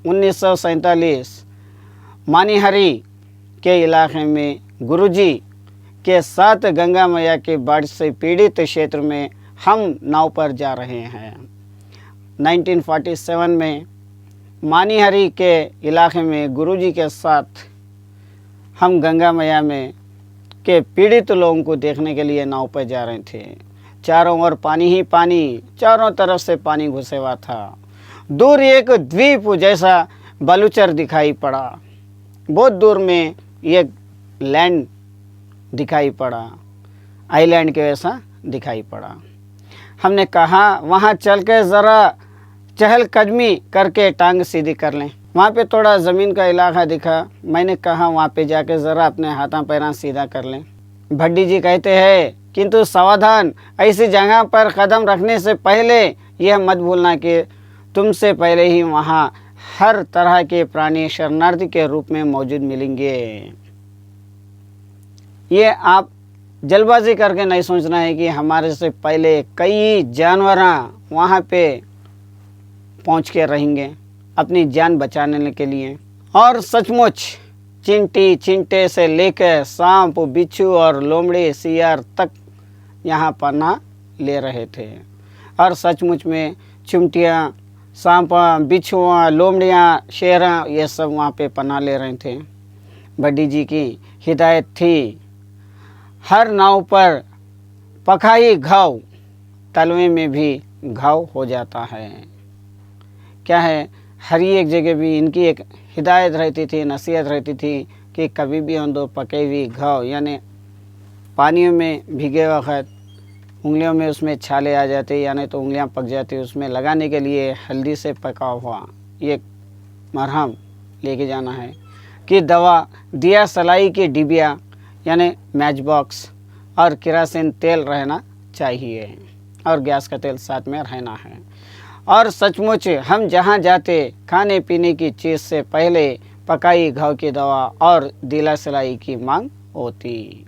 1947 मानिहरी के इलाके में गुरुजी के साथ गंगा मैया के बाढ़ से पीड़ित क्षेत्र में हम नाव पर जा रहे हैं। 1947 में मानिहरी के इलाके में गुरुजी के साथ हम गंगा मैया में के पीड़ित लोगों को देखने के लिए नाव पर जा रहे थे। चारों ओर पानी ही पानी, चारों तरफ से पानी घुसे हुआ था। दूर एक द्वीप जैसा बलूचर दिखाई पड़ा। बहुत दूर में एक लैंड दिखाई पड़ा, आइलैंड के वैसा दिखाई पड़ा। हमने कहा वहाँ चल के ज़रा चहलकदमी करके टांग सीधी कर लें। वहाँ पे थोड़ा ज़मीन का इलाका दिखा। मैंने कहा वहाँ पे जाके ज़रा अपने हाथों पैरों सीधा कर लें। भड्डी जी कहते हैं किंतु सावधान, ऐसी जगह पर कदम रखने से पहले यह मत भूलना कि तुमसे पहले ही वहाँ हर तरह के प्राणी शरणार्थी के रूप में मौजूद मिलेंगे। ये आप जल्दबाजी करके नहीं सोचना है कि हमारे से पहले कई जानवर वहाँ पे पहुँच के रहेंगे अपनी जान बचाने के लिए। और सचमुच चिंटी चिंटे से लेकर सांप, बिच्छू और लोमड़ी सियार तक यहाँ पनाह ले रहे थे। और सचमुच में चिमटियाँ, सांप, बिच्छुआ, लोमड़ियाँ, शेरा ये सब वहाँ पे पनाह ले रहे थे। भड्डी जी की हिदायत थी हर नाव पर पखाई घाव, तलवे में भी घाव हो जाता है। क्या है, हर एक जगह भी इनकी एक हिदायत रहती थी, नसीहत रहती थी कि कभी भी हम दो पके हुई घाव यानी पानियों में भीगे वक्त उंगलियों में उसमें छाले आ जाते यानी तो उंगलियां पक जाती, उसमें लगाने के लिए हल्दी से पका हुआ ये मरहम लेके जाना है। कि दवा, दिया सलाई की डिबिया यानी मैच बॉक्स और केरोसिन तेल रहना चाहिए और गैस का तेल साथ में रहना है। और सचमुच हम जहाँ जाते खाने पीने की चीज़ से पहले पकाई घाव की दवा और दिला सलाई की मांग होती।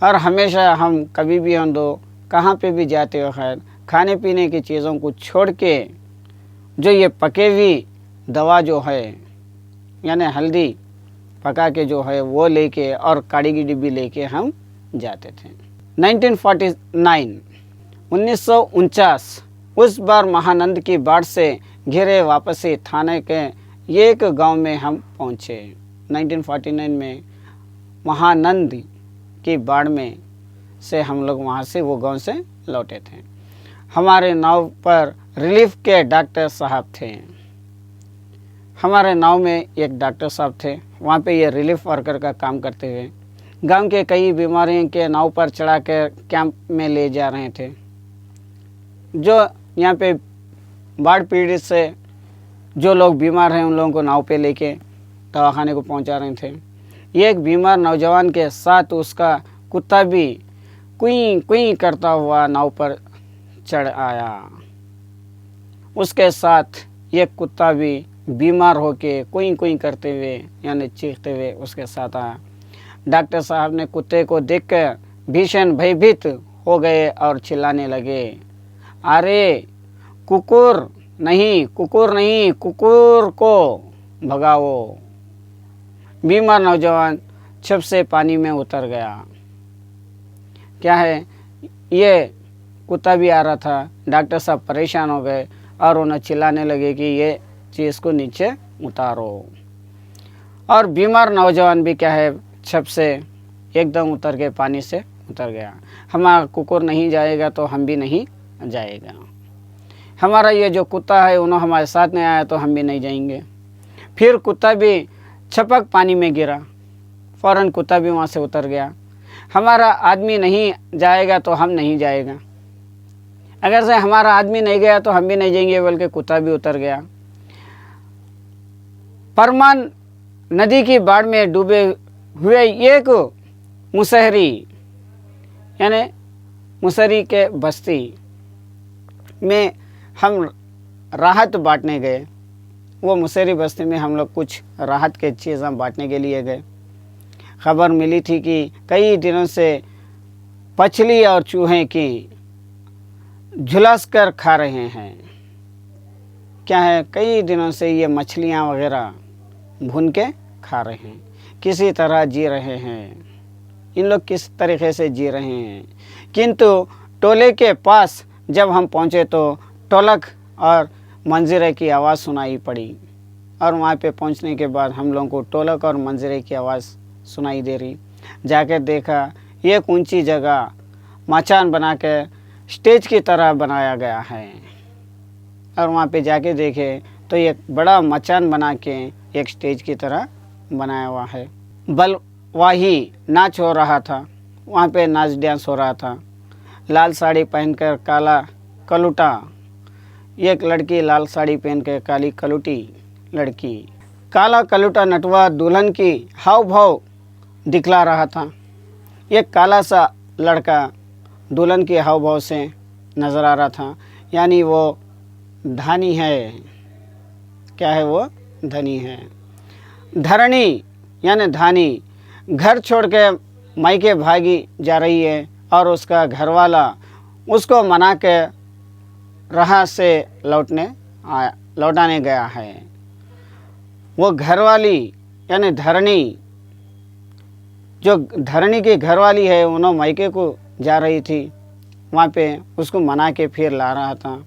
और हमेशा हम कभी भी हम दो कहाँ पे भी जाते हो खैर खाने पीने की चीज़ों को छोड़ के जो ये पके हुई दवा जो है यानी हल्दी पका के जो है वो लेके और काढ़ी की डिब्बी लेके हम जाते थे। 1949 उस बार महानंद की बाढ़ से घिरे वापसी थाने के एक गांव में हम पहुंचे। 1949 में महानंद की बाढ़ में से हम लोग वहां से वो गांव से लौटे थे। हमारे नाव पर रिलीफ के डॉक्टर साहब थे। हमारे नाव में एक डॉक्टर साहब थे, वहाँ पे ये रिलीफ वर्कर का काम करते हुए गांव के कई बीमारियों के नाव पर चढ़ा कर कैंप में ले जा रहे थे। जो यहाँ पे बाढ़ पीड़ित से जो लोग बीमार हैं उन लोगों को नाव पे लेके दवाखाने को पहुँचा रहे थे। एक बीमार नौजवान के साथ उसका कुत्ता भी कुई कुई करता हुआ नाव पर चढ़ आया। उसके साथ एक कुत्ता भी बीमार होके कुई कुई करते हुए यानी चीखते हुए उसके साथ आया। डॉक्टर साहब ने कुत्ते को देखकर भीषण भयभीत हो गए और चिल्लाने लगे, अरे कुकुर नहीं, कुकुर को भगाओ। बीमार नौजवान छप से पानी में उतर गया। क्या है, ये कुत्ता भी आ रहा था। डॉक्टर साहब परेशान हो गए और उन्हें चिल्लाने लगे कि ये चीज़ को नीचे उतारो। और बीमार नौजवान भी क्या है, छप से एकदम उतर के पानी से उतर गया। हमारा कुकुर नहीं जाएगा तो हम भी नहीं जाएगा। हमारा ये जो कुत्ता है उन्होंने हमारे साथ नहीं आया तो हम भी नहीं जाएंगे। फिर कुत्ता भी छपक पानी में गिरा, फ़ौरन कुत्ता भी वहाँ से उतर गया। हमारा आदमी नहीं जाएगा तो हम नहीं जाएगा। अगर से हमारा आदमी नहीं गया तो हम भी नहीं जाएंगे, बल्कि कुत्ता भी उतर गया। परमान नदी की बाढ़ में डूबे हुए एक मुसहरी, यानी मुसहरी के बस्ती में हम राहत बांटने गए। वो मुसहरी बस्ती में हम लोग कुछ राहत के चीज़ें बांटने के लिए गए। खबर मिली थी कि कई दिनों से मछली और चूहे की झुलस कर खा रहे हैं। क्या है, कई दिनों से ये मछलियाँ वगैरह भून के खा रहे हैं, किसी तरह जी रहे हैं। इन लोग किस तरीके से जी रहे हैं। किंतु टोले के पास जब हम पहुँचे तो ढोलक और मंजीरे की आवाज़ सुनाई पड़ी। और वहाँ पे पहुँचने के बाद हम लोगों को ढोलक और मंजीरे की आवाज़ सुनाई दे रही। जाकर देखा, एक ऊंची जगह मचान बना के स्टेज की तरह बनाया गया है। और वहाँ पे जाके देखे तो एक बड़ा मचान बना के एक स्टेज की तरह बनाया हुआ है। बलवाही नाच हो रहा था, वहाँ पे नाच डांस हो रहा था। लाल साड़ी पहनकर काला कलूटा, एक लड़की लाल साड़ी पहन के काली कलूटी लड़की, काला कलूटा नटवा दुल्हन की हाव भाव दिखला रहा था। एक काला सा लड़का दुल्हन के हाव भाव से नज़र आ रहा था, यानी वो धनी है। क्या है, वो धनी है। धरणी यानी धानी घर छोड़ के मायके भागी जा रही है और उसका घरवाला उसको मना के राह से लौटाने गया है। वो घरवाली यानी धरणी, जो धरणी की घरवाली है, उन्होंने मायके को जा रही थी, वहाँ पे उसको मना के फिर ला रहा था।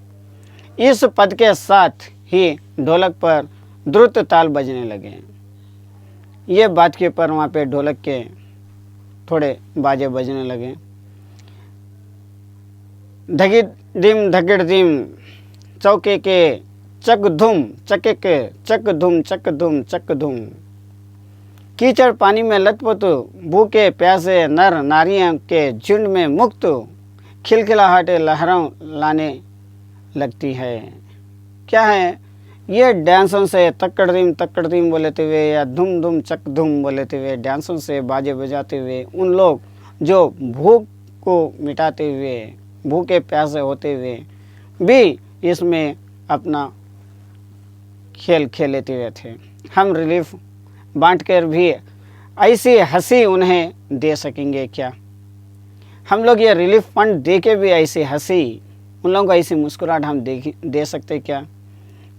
इस पद के साथ ही ढोलक पर द्रुत ताल बजने लगे। ये बात के पर वहाँ पे ढोलक के थोड़े बाजे बजने लगे। धगिड़ दिम चौके के चक धुम चके के चक धुम चक धुम चक धुम। कीचड़ पानी में लथपथ भूखे प्यासे नर नारियों के झुंड में मुक्त खिलखिलाहट लहरों लाने लगती है। क्या है, ये डांसों से तक्कड़ बोलेते हुए या धुम धुम चक धुम बोलेते हुए, डांसों से बाजे बजाते हुए उन लोग जो भूख को मिटाते हुए, भूखे प्यासे होते हुए भी इसमें अपना खेल खेलते हुए थे। हम रिलीफ बांटकर भी ऐसी हंसी उन्हें दे सकेंगे क्या? हम लोग ये रिलीफ फंड दे के भी ऐसी हंसी, उन लोगों को ऐसी मुस्कुराहट हम दे सकते क्या?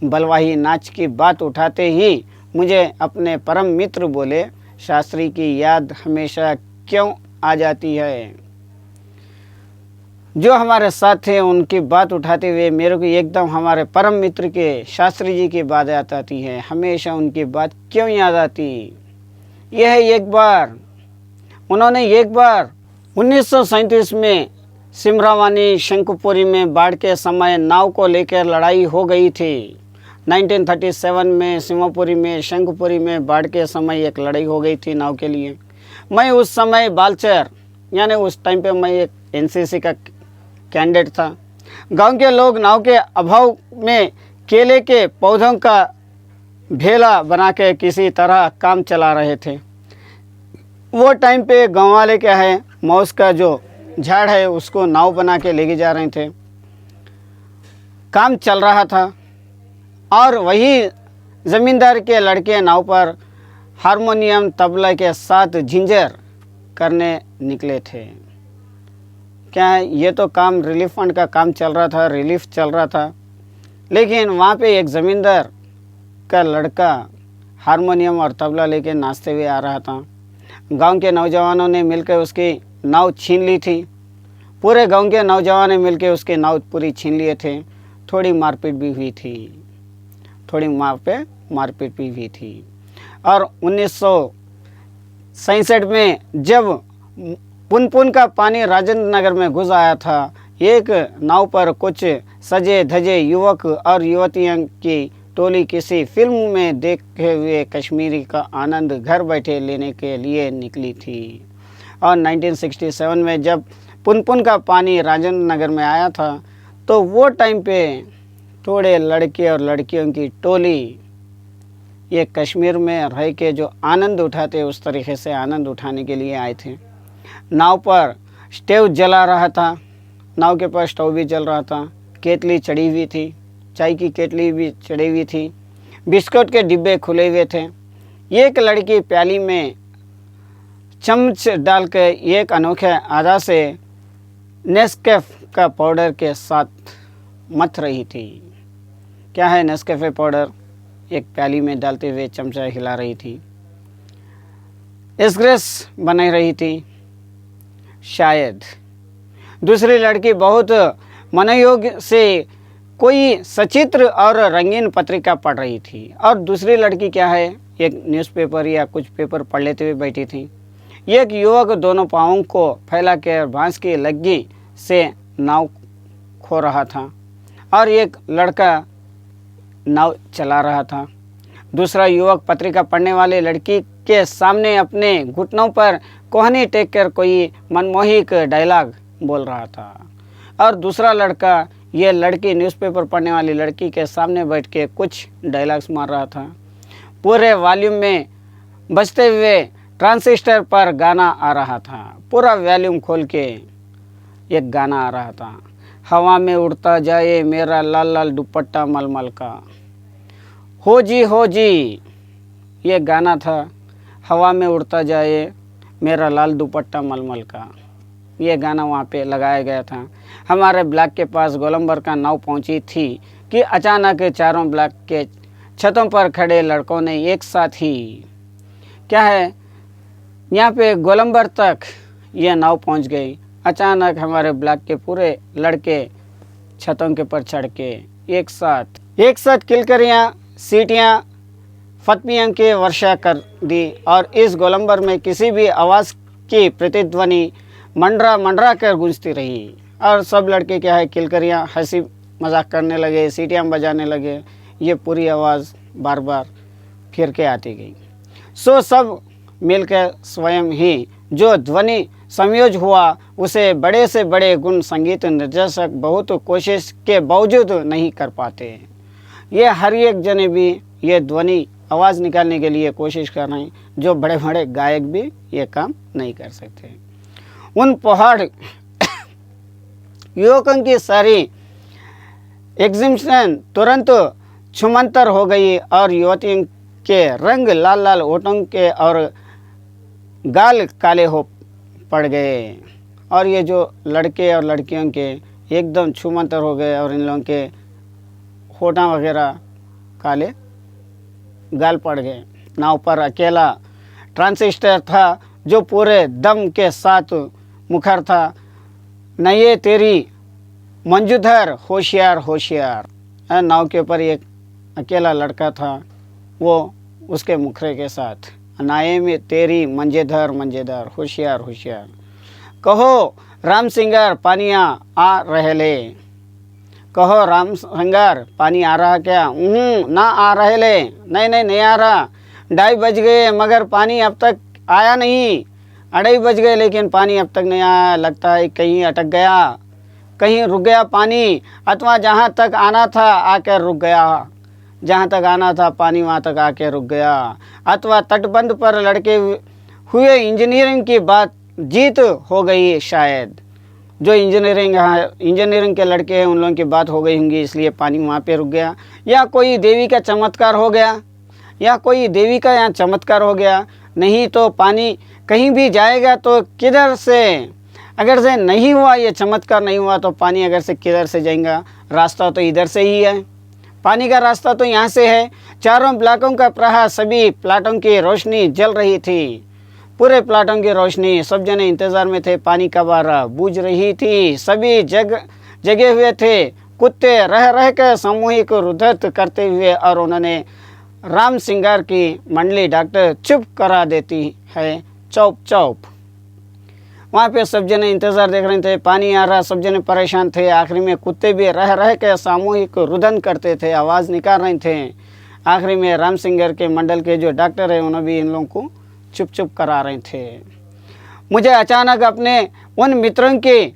बलवाही नाच की बात उठाते ही मुझे अपने परम मित्र बोले, शास्त्री की याद हमेशा क्यों आ जाती है। जो हमारे साथ थे उनकी बात उठाते हुए मेरे को एकदम हमारे परम मित्र के शास्त्री जी की बात याद आती है। हमेशा उनकी बात क्यों याद आती। यह एक बार उन्होंने 1937 में सिमरावानी शंकुपुरी में बाढ़ के समय नाव को लेकर लड़ाई हो गई थी। 1937 में सिमरापुरी में शंकुपुरी में बाढ़ के समय एक लड़ाई हो गई थी नाव के लिए। मैं उस समय बालचर यानी उस टाइम पे मैं एक एनसीसी का कैंडिडेट था। गांव के लोग नाव के अभाव में केले के पौधों का भेला बना के किसी तरह काम चला रहे थे। वो टाइम पे गांव वाले क्या है, मौस का जो झाड़ है उसको नाव बना के लेके जा रहे थे। काम चल रहा था और वही ज़मींदार के लड़के नाव पर हारमोनियम तबला के साथ झिंझर करने निकले थे। क्या है, ये तो काम रिलीफ फंड का काम चल रहा था, रिलीफ चल रहा था, लेकिन वहाँ पे एक ज़मींदार का लड़का हारमोनियम और तबला लेके नाचते हुए आ रहा था। गांव के नौजवानों ने मिलकर उसकी नाव छीन ली थी। पूरे गांव के नौजवान ने मिलकर उसकी नाव पूरी छीन लिए थे। थोड़ी मारपीट भी हुई थी, थोड़ी मारपीट भी हुई थी। और 1967 में जब पुनपुन का पानी राजेंद्र नगर में घुस आया था, एक नाव पर कुछ सजे धजे युवक और युवतियों की टोली किसी फिल्म में देखे हुए कश्मीरी का आनंद घर बैठे लेने के लिए निकली थी। और 1967 में जब पुनपुन का पानी राजेंद्र नगर में आया था, तो वो टाइम पे थोड़े लड़के और लड़कियों की टोली ये कश्मीर में रह के जो आनंद उठाते उस तरीके से आनंद उठाने के लिए आए थे। नाव पर स्टोव जला रहा था, नाव के पास स्टोव भी जल रहा था, केतली चढ़ी हुई थी, चाय की केतली भी चढ़ी हुई थी, बिस्कुट के डिब्बे खुले हुए थे। एक लड़की प्याली में चम्मच डाल के एक अनोखे अदा से नेस्कैफे का पाउडर के साथ मथ रही थी। क्या है नेस्कैफे पाउडर? एक प्याली में डालते हुए चमचा हिला रही थी, एस्प्रेस बना रही थी। शायद दूसरी लड़की बहुत मनोयोग से कोई सचित्र और रंगीन पत्रिका पढ़ रही थी, और दूसरी लड़की क्या है, एक न्यूज़पेपर या कुछ पेपर पढ़ लेते हुए बैठी थी। एक युवक दोनों पाँवों को फैला कर बांस की लग्गी से नाव खो रहा था, और एक लड़का नाव चला रहा था। दूसरा युवक पत्रिका पढ़ने वाले लड़की के सामने अपने घुटनों पर कोहनी टेक कर कोई मनमोहक डायलॉग बोल रहा था, और दूसरा लड़का ये लड़की न्यूज़पेपर पढ़ने वाली लड़की के सामने बैठ के कुछ डायलॉग्स मार रहा था। पूरे वॉल्यूम में बजते हुए ट्रांजिस्टर पर गाना आ रहा था। पूरा वॉल्यूम खोल के एक गाना आ रहा था, हवा में उड़ता जाए मेरा लाल लाल दुपट्टा मलमल का, हो जी ये गाना था। हवा में उड़ता जाए मेरा लाल दुपट्टा मलमल का, ये गाना वहाँ पे लगाया गया था। हमारे ब्लॉक के पास गोलंबर का नाव पहुँची थी कि अचानक चारों ब्लॉक के छतों पर खड़े लड़कों ने एक साथ ही, क्या है, यहाँ पे गोलंबर तक ये नाव पहुँच गई। अचानक हमारे ब्लॉक के पूरे लड़के छतों के पर चढ़ के एक साथ किलकरियाँ, सीटियाँ, फतमियों की वर्षा कर दी, और इस गोलंबर में किसी भी आवाज़ की प्रतिध्वनि मंडरा कर गूंजती रही। और सब लड़के क्या है, किलकरियाँ हंसी मजाक करने लगे, सीटियाँ बजाने लगे। ये पूरी आवाज़ बार बार फिर के आती गई। सो सब मिलकर स्वयं ही जो ध्वनि संयोज हुआ, उसे बड़े से बड़े गुण संगीत निर्देशक बहुत कोशिश के बावजूद नहीं कर पाते। ये हर एक जने भी ये ध्वनि आवाज़ निकालने के लिए कोशिश कर रहे हैं, जो बड़े बड़े गायक भी ये काम नहीं कर सकते। उन पहाड़ युवकों की सारी एग्जिबिशन तुरंत छुमंतर हो गई, और युवतियों के रंग लाल लाल होठों के और गाल काले हो पड़ गए, और ये जो लड़के और लड़कियों के एकदम छुमंतर हो गए, और इन लोगों के होठा वगैरह काले गाल पड़ गए। नाव पर अकेला ट्रांजिस्टर था जो पूरे दम के साथ मुखर था, न ये तेरी मंजूधर होशियार होशियार। नाव के ऊपर एक अकेला लड़का था, वो उसके मुखरे के साथ, नाये में तेरी मंजेधर होशियार होशियार। कहो राम सिंगार पानिया आ रहे ले, कहो राम सिंगार पानी आ रहा क्या? ना आ रहे ले, नहीं आ रहा। 2:30 बज गए मगर पानी अब तक आया नहीं। 2:30 बज गए लेकिन पानी अब तक नहीं आया। लगता है कहीं अटक गया, कहीं रुक गया पानी, अथवा जहाँ तक आना था आकर रुक गया, जहाँ तक आना था पानी वहाँ तक आके रुक गया, अथवा तटबंध पर लड़के हुए इंजीनियरिंग की बात जीत हो गई। शायद जो इंजीनियरिंग के लड़के हैं उन लोगों की बात हो गई होंगी, इसलिए पानी वहाँ पे रुक गया, या कोई देवी का चमत्कार हो गया, या कोई देवी का यहाँ चमत्कार हो गया। नहीं तो पानी कहीं भी जाएगा तो किधर से अगर से नहीं हुआ, ये चमत्कार नहीं हुआ, तो पानी अगर से किधर से जाएगा? रास्ता तो इधर से ही है, पानी का रास्ता तो यहाँ से है। चारों प्लाटों का प्रकाश, सभी प्लाटों की रोशनी जल रही थी, पूरे प्लाटों की रोशनी। सब जने इंतजार में थे, पानी कब आ रहा, बूझ रही थी। सभी जगे हुए थे, कुत्ते रह रह कर सामूहिक रुदत करते हुए, और उन्होंने राम सिंगार की मंडली डॉक्टर चुप करा देती है, चौप चौप। वहाँ पे सब जने इंतज़ार देख रहे थे, पानी आ रहा, सब जने परेशान थे। आखिरी में कुत्ते भी रह रह के सामूहिक रुदन करते थे, आवाज़ निकाल रहे थे। आखिरी में राम सिंगर के मंडल के जो डॉक्टर है, उन्होंने भी इन लोगों को चुप चुप करा रहे थे। मुझे अचानक अपने उन मित्रों की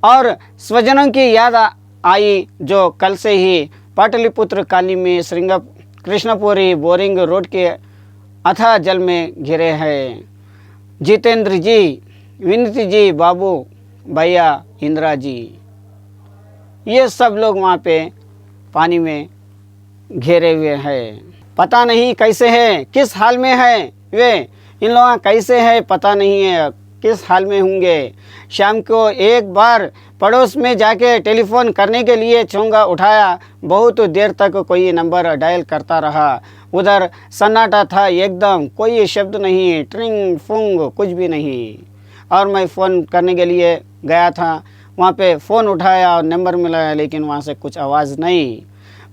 और स्वजनों की याद आई जो कल से ही पाटलिपुत्र कॉलोनी में कृष्णपुरी बोरिंग रोड के अथाह जल में घिरे हैं। जितेंद्र जी, विनीत जी, बाबू भैया, इंदिरा जी, ये सब लोग वहाँ पे पानी में घेरे हुए हैं। पता नहीं कैसे हैं, किस हाल में है वे, इन लोग कैसे हैं पता नहीं है, किस हाल में होंगे। शाम को एक बार पड़ोस में जाके टेलीफोन करने के लिए चोंगा उठाया। बहुत देर तक कोई नंबर डायल करता रहा। उधर सन्नाटा था एकदम, कोई शब्द नहीं, ट्रिंग फुंग कुछ भी नहीं। और मैं फ़ोन करने के लिए गया था, वहाँ पे फ़ोन उठाया और नंबर मिलाया, लेकिन वहाँ से कुछ आवाज़ नहीं।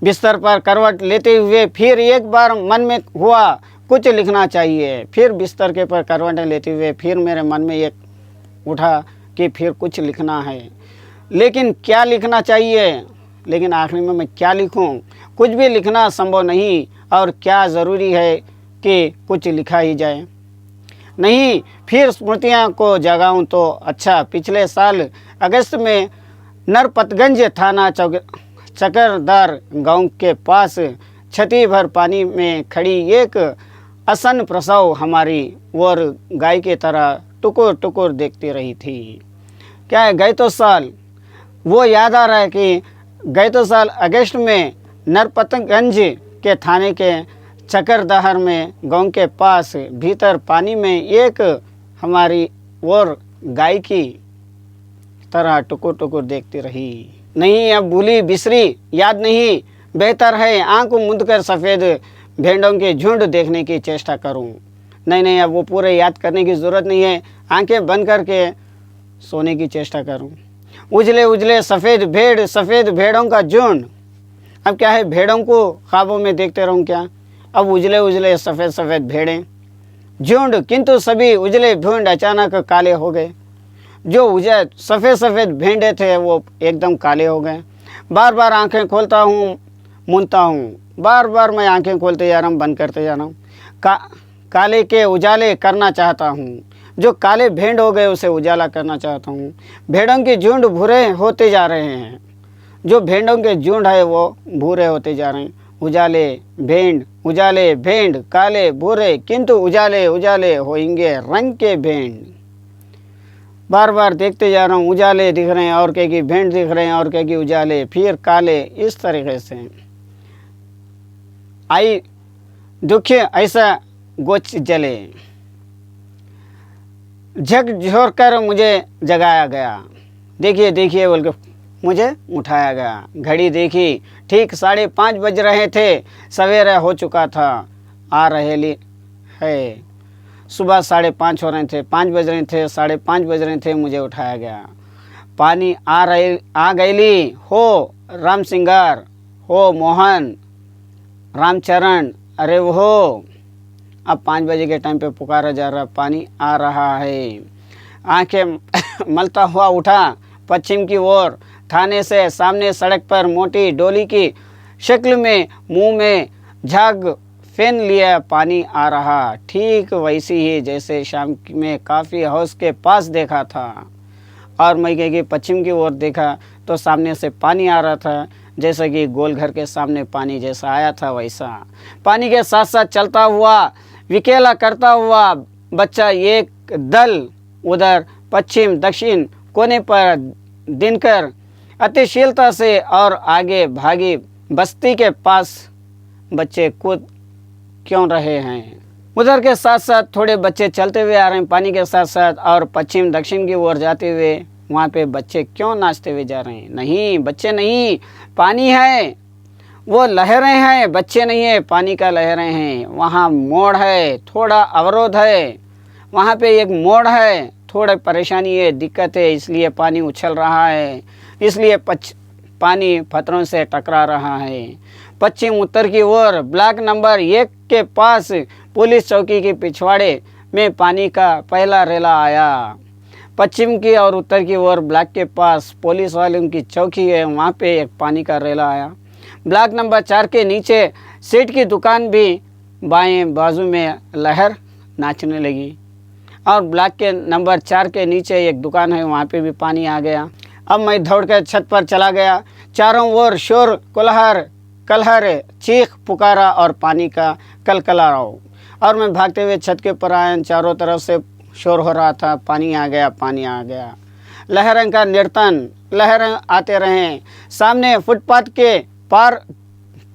बिस्तर पर करवट लेते हुए फिर एक बार मन में हुआ कुछ लिखना चाहिए। फिर बिस्तर के पर करवटें लेते हुए फिर मेरे मन में एक उठा कि फिर कुछ लिखना है, लेकिन क्या लिखना चाहिए। लेकिन आखिर में मैं क्या लिखूं? कुछ भी लिखना संभव नहीं, और क्या ज़रूरी है कि कुछ लिखा ही जाए। नहीं, फिर स्मृतियां को जगाऊं तो अच्छा। पिछले साल अगस्त में नरपतगंज थाना चकरदार गांव के पास छती भर पानी में खड़ी एक असन प्रसव हमारी और गाय की तरह टुकुर टुकुर देखती रही थी। क्या है, गए तो साल वो याद आ रहा है कि गए तो साल अगस्त में नरपतगंज के थाने के चकरदहर में गांव के पास भीतर पानी में एक हमारी और गाय की तरह टुकुर टुकुर देखती रही। नहीं, अब भूली बिसरी याद नहीं, बेहतर है आंख मूंद कर सफ़ेद भेड़ों के झुंड देखने की चेष्टा करूं। नहीं, अब वो पूरे याद करने की ज़रूरत नहीं है, आंखें बंद करके सोने की चेष्टा करूं। उजले उजले सफ़ेद भेड़ों का झुंड। अब क्या है, भेड़ों को ख्वाबों में देखते रहूं क्या? अब उजले उजले सफ़ेद भेड़ें झुंड, किंतु सभी उजले झुंड अचानक काले हो गए। जो सफ़ेद भेड़े थे वो एकदम काले हो गए। बार बार आंखें खोलता हूँ, मूंदता हूँ, बार बार मैं आंखें खोलते जा रहा हूँ, बंद करते जा रहा हूँ। काले के उजाले करना चाहता हूँ, जो काले भेड़ हो गए उसे उजाला करना चाहता हूँ। भेड़ों के झुंड भूरे होते जा रहे हैं, जो भेड़ों के झुंड है वो भूरे होते जा रहे हैं। उजाले भेड़ काले भूरे, किंतु उजाले उजाले होंगे रंग के भेड़। बार बार देखते जा रहा हूँ, उजाले दिख रहे हैं और कहेगी भेड़ दिख रहे हैं, और कहेगी उजाले, फिर काले, इस तरीके से आई दुख ऐसा गोच जले। झकझोर कर मुझे जगाया गया। देखिए बोल के मुझे उठाया गया। घड़ी देखी, ठीक 5:30 बज रहे थे, सवेरा हो चुका था। आ रहे है सुबह 5:30 हो रहे थे, 5 बज रहे थे, 5:30 बज रहे थे, मुझे उठाया गया। पानी आ गईली हो राम सिंगार, हो मोहन, रामचरण, अरे वो अब 5 बजे के टाइम पे पुकारा जा रहा, पानी आ रहा है। आंखें मलता हुआ उठा पश्चिम की ओर। थाने से सामने सड़क पर मोटी डोली की शक्ल में मुंह में झाग फेन लिया पानी आ रहा, ठीक वैसी ही जैसे शाम में काफ़ी हाउस के पास देखा था। और मैं कह पश्चिम की ओर देखा तो सामने से पानी आ रहा था, जैसा कि गोलघर के सामने पानी जैसा आया था वैसा। पानी के साथ साथ चलता हुआ, विकेला करता हुआ बच्चा एक दल उधर पश्चिम दक्षिण कोने पर दिनकर अतिशीलता से और आगे भागी बस्ती के पास बच्चे कूद क्यों रहे हैं। उधर के साथ साथ थोड़े बच्चे चलते हुए आ रहे हैं पानी के साथ साथ, और पश्चिम दक्षिण की ओर जाते हुए वहाँ पे बच्चे क्यों नाचते हुए जा रहे हैं? नहीं, बच्चे नहीं, पानी है, वो लहरें हैं, बच्चे नहीं है, पानी का लहरें हैं। वहाँ मोड़ है, थोड़ा अवरोध है, वहाँ पे एक मोड़ है, थोड़ा परेशानी है, दिक्कत है, इसलिए पानी उछल रहा है, इसलिए पानी पत्थरों से टकरा रहा है। पश्चिम उत्तर की ओर ब्लॉक नंबर 1 के पास पुलिस चौकी के पिछवाड़े में पानी का पहला रेला आया। पश्चिम की और उत्तर की ओर ब्लॉक के पास पुलिस वालों की चौकी है, वहाँ पे एक पानी का रेला आया। ब्लॉक नंबर 4 के नीचे सेठ की दुकान भी बाएं बाजू में लहर नाचने लगी, और ब्लॉक के नंबर 4 के नीचे एक दुकान है, वहाँ पे भी पानी आ गया। अब मैं दौड़कर छत पर चला गया। चारों ओर शोर कलहर, चीख पुकारा और पानी का कलकलाराव, और मैं भागते हुए छत के ऊपर आया। चारों तरफ से शोर हो रहा था, पानी आ गया, पानी आ गया। लहरों का नर्तन, लहरें आते रहे। सामने फुटपाथ के पार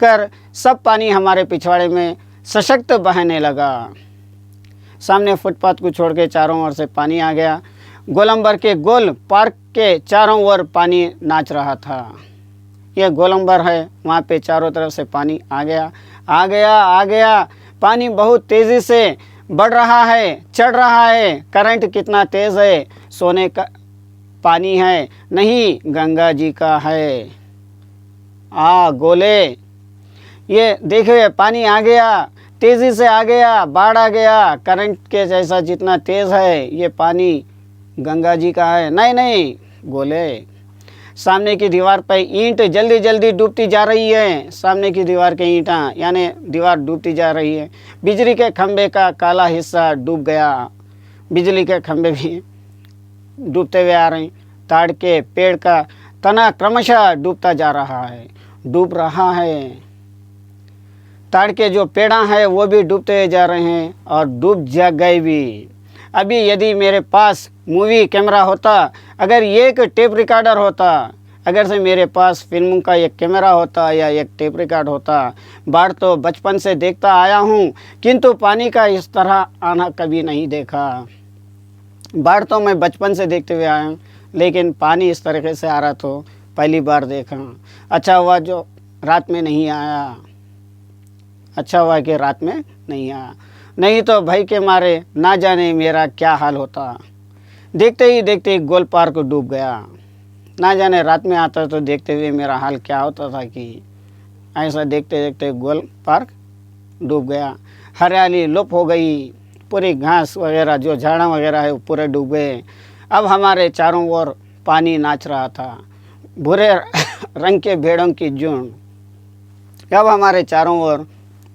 कर सब पानी हमारे पिछवाड़े में सशक्त बहने लगा। सामने फुटपाथ को छोड़ के चारों ओर से पानी आ गया। गोलंबर के गोल पार्क के चारों ओर पानी नाच रहा था। यह गोलंबर है, वहाँ पे चारों तरफ से पानी आ गया। पानी बहुत तेज़ी से बढ़ रहा है, चढ़ रहा है। करंट कितना तेज़ है, सोने का पानी है नहीं, गंगा जी का है। गोले, ये देखिए पानी आ गया, तेज़ी से आ गया, बाढ़ आ गया। करंट के जैसा जितना तेज़ है, ये पानी गंगा जी का है। नहीं, गोले। सामने की दीवार पर ईंट जल्दी जल्दी डूबती जा रही है। सामने की दीवार के ईंटें यानी दीवार डूबती जा रही है। बिजली के खंभे का काला हिस्सा डूब गया। बिजली के खंभे भी डूबते हुए आ रहे हैं। ताड़ के पेड़ का तना क्रमशः डूबता जा रहा है, डूब रहा है। ताड़ के जो पेड़ हैं वो भी डूबते हुए जा रहे हैं और डूब जा गए भी। अभी यदि मेरे पास मूवी कैमरा होता, अगर एक टेप रिकॉर्डर होता, अगर से मेरे पास फिल्मों का एक कैमरा होता या एक टेप रिकॉर्ड होता। बाढ़ तो बचपन से देखता आया हूँ, किंतु पानी का इस तरह आना कभी नहीं देखा। बाढ़ तो मैं बचपन से देखते हुए आया हूँ, लेकिन पानी इस तरीके से आ रहा तो पहली बार देखा। अच्छा हुआ जो रात में नहीं आया, अच्छा हुआ कि रात में नहीं आया, नहीं तो भय के मारे ना जाने मेरा क्या हाल होता। देखते ही देखते गोल पार्क डूब गया। ना जाने रात में आता तो देखते हुए मेरा हाल क्या होता था कि ऐसा देखते देखते गोल पार्क डूब गया। हरियाली लुप्त हो गई, पूरी घास वगैरह जो झाड़ा वगैरह है वो पूरे डूब गए। अब हमारे चारों ओर पानी नाच रहा था, भूरे रंग के भेड़ों की झुंड। अब हमारे चारों ओर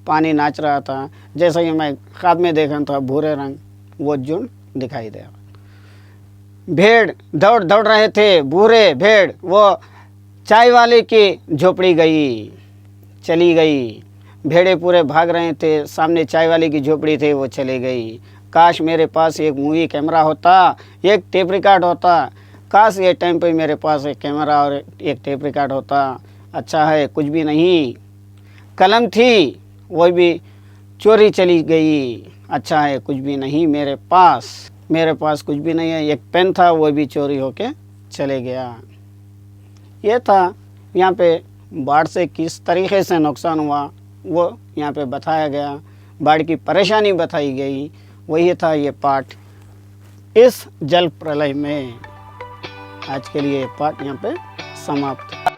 पानी नाच रहा था, जैसा कि मैं ख्वाब में देखा था, भूरे रंग वो झुंड दिखाई दे। भेड़ दौड़ रहे थे, भूरे भेड़। वो चाय वाले की झोपड़ी चली गई। भेड़े पूरे भाग रहे थे, सामने चाय वाले की झोपड़ी थी, वो चली गई। काश मेरे पास एक मूवी कैमरा होता, एक टेप रिकॉर्ड होता। काश ये टाइम पे मेरे पास एक कैमरा और एक टेप रिकॉर्ड होता। अच्छा है कुछ भी नहीं। कलम थी, वो भी चोरी चली गई। अच्छा है कुछ भी नहीं मेरे पास कुछ भी नहीं है। एक पेन था, वो भी चोरी होके चले गया। ये था यहाँ पे बाढ़ से किस तरीके से नुकसान हुआ वो यहाँ पे बताया गया, बाढ़ की परेशानी बताई गई। वही था ये पाठ इस जल प्रलय में। आज के लिए ये पाठ यहाँ पे समाप्त।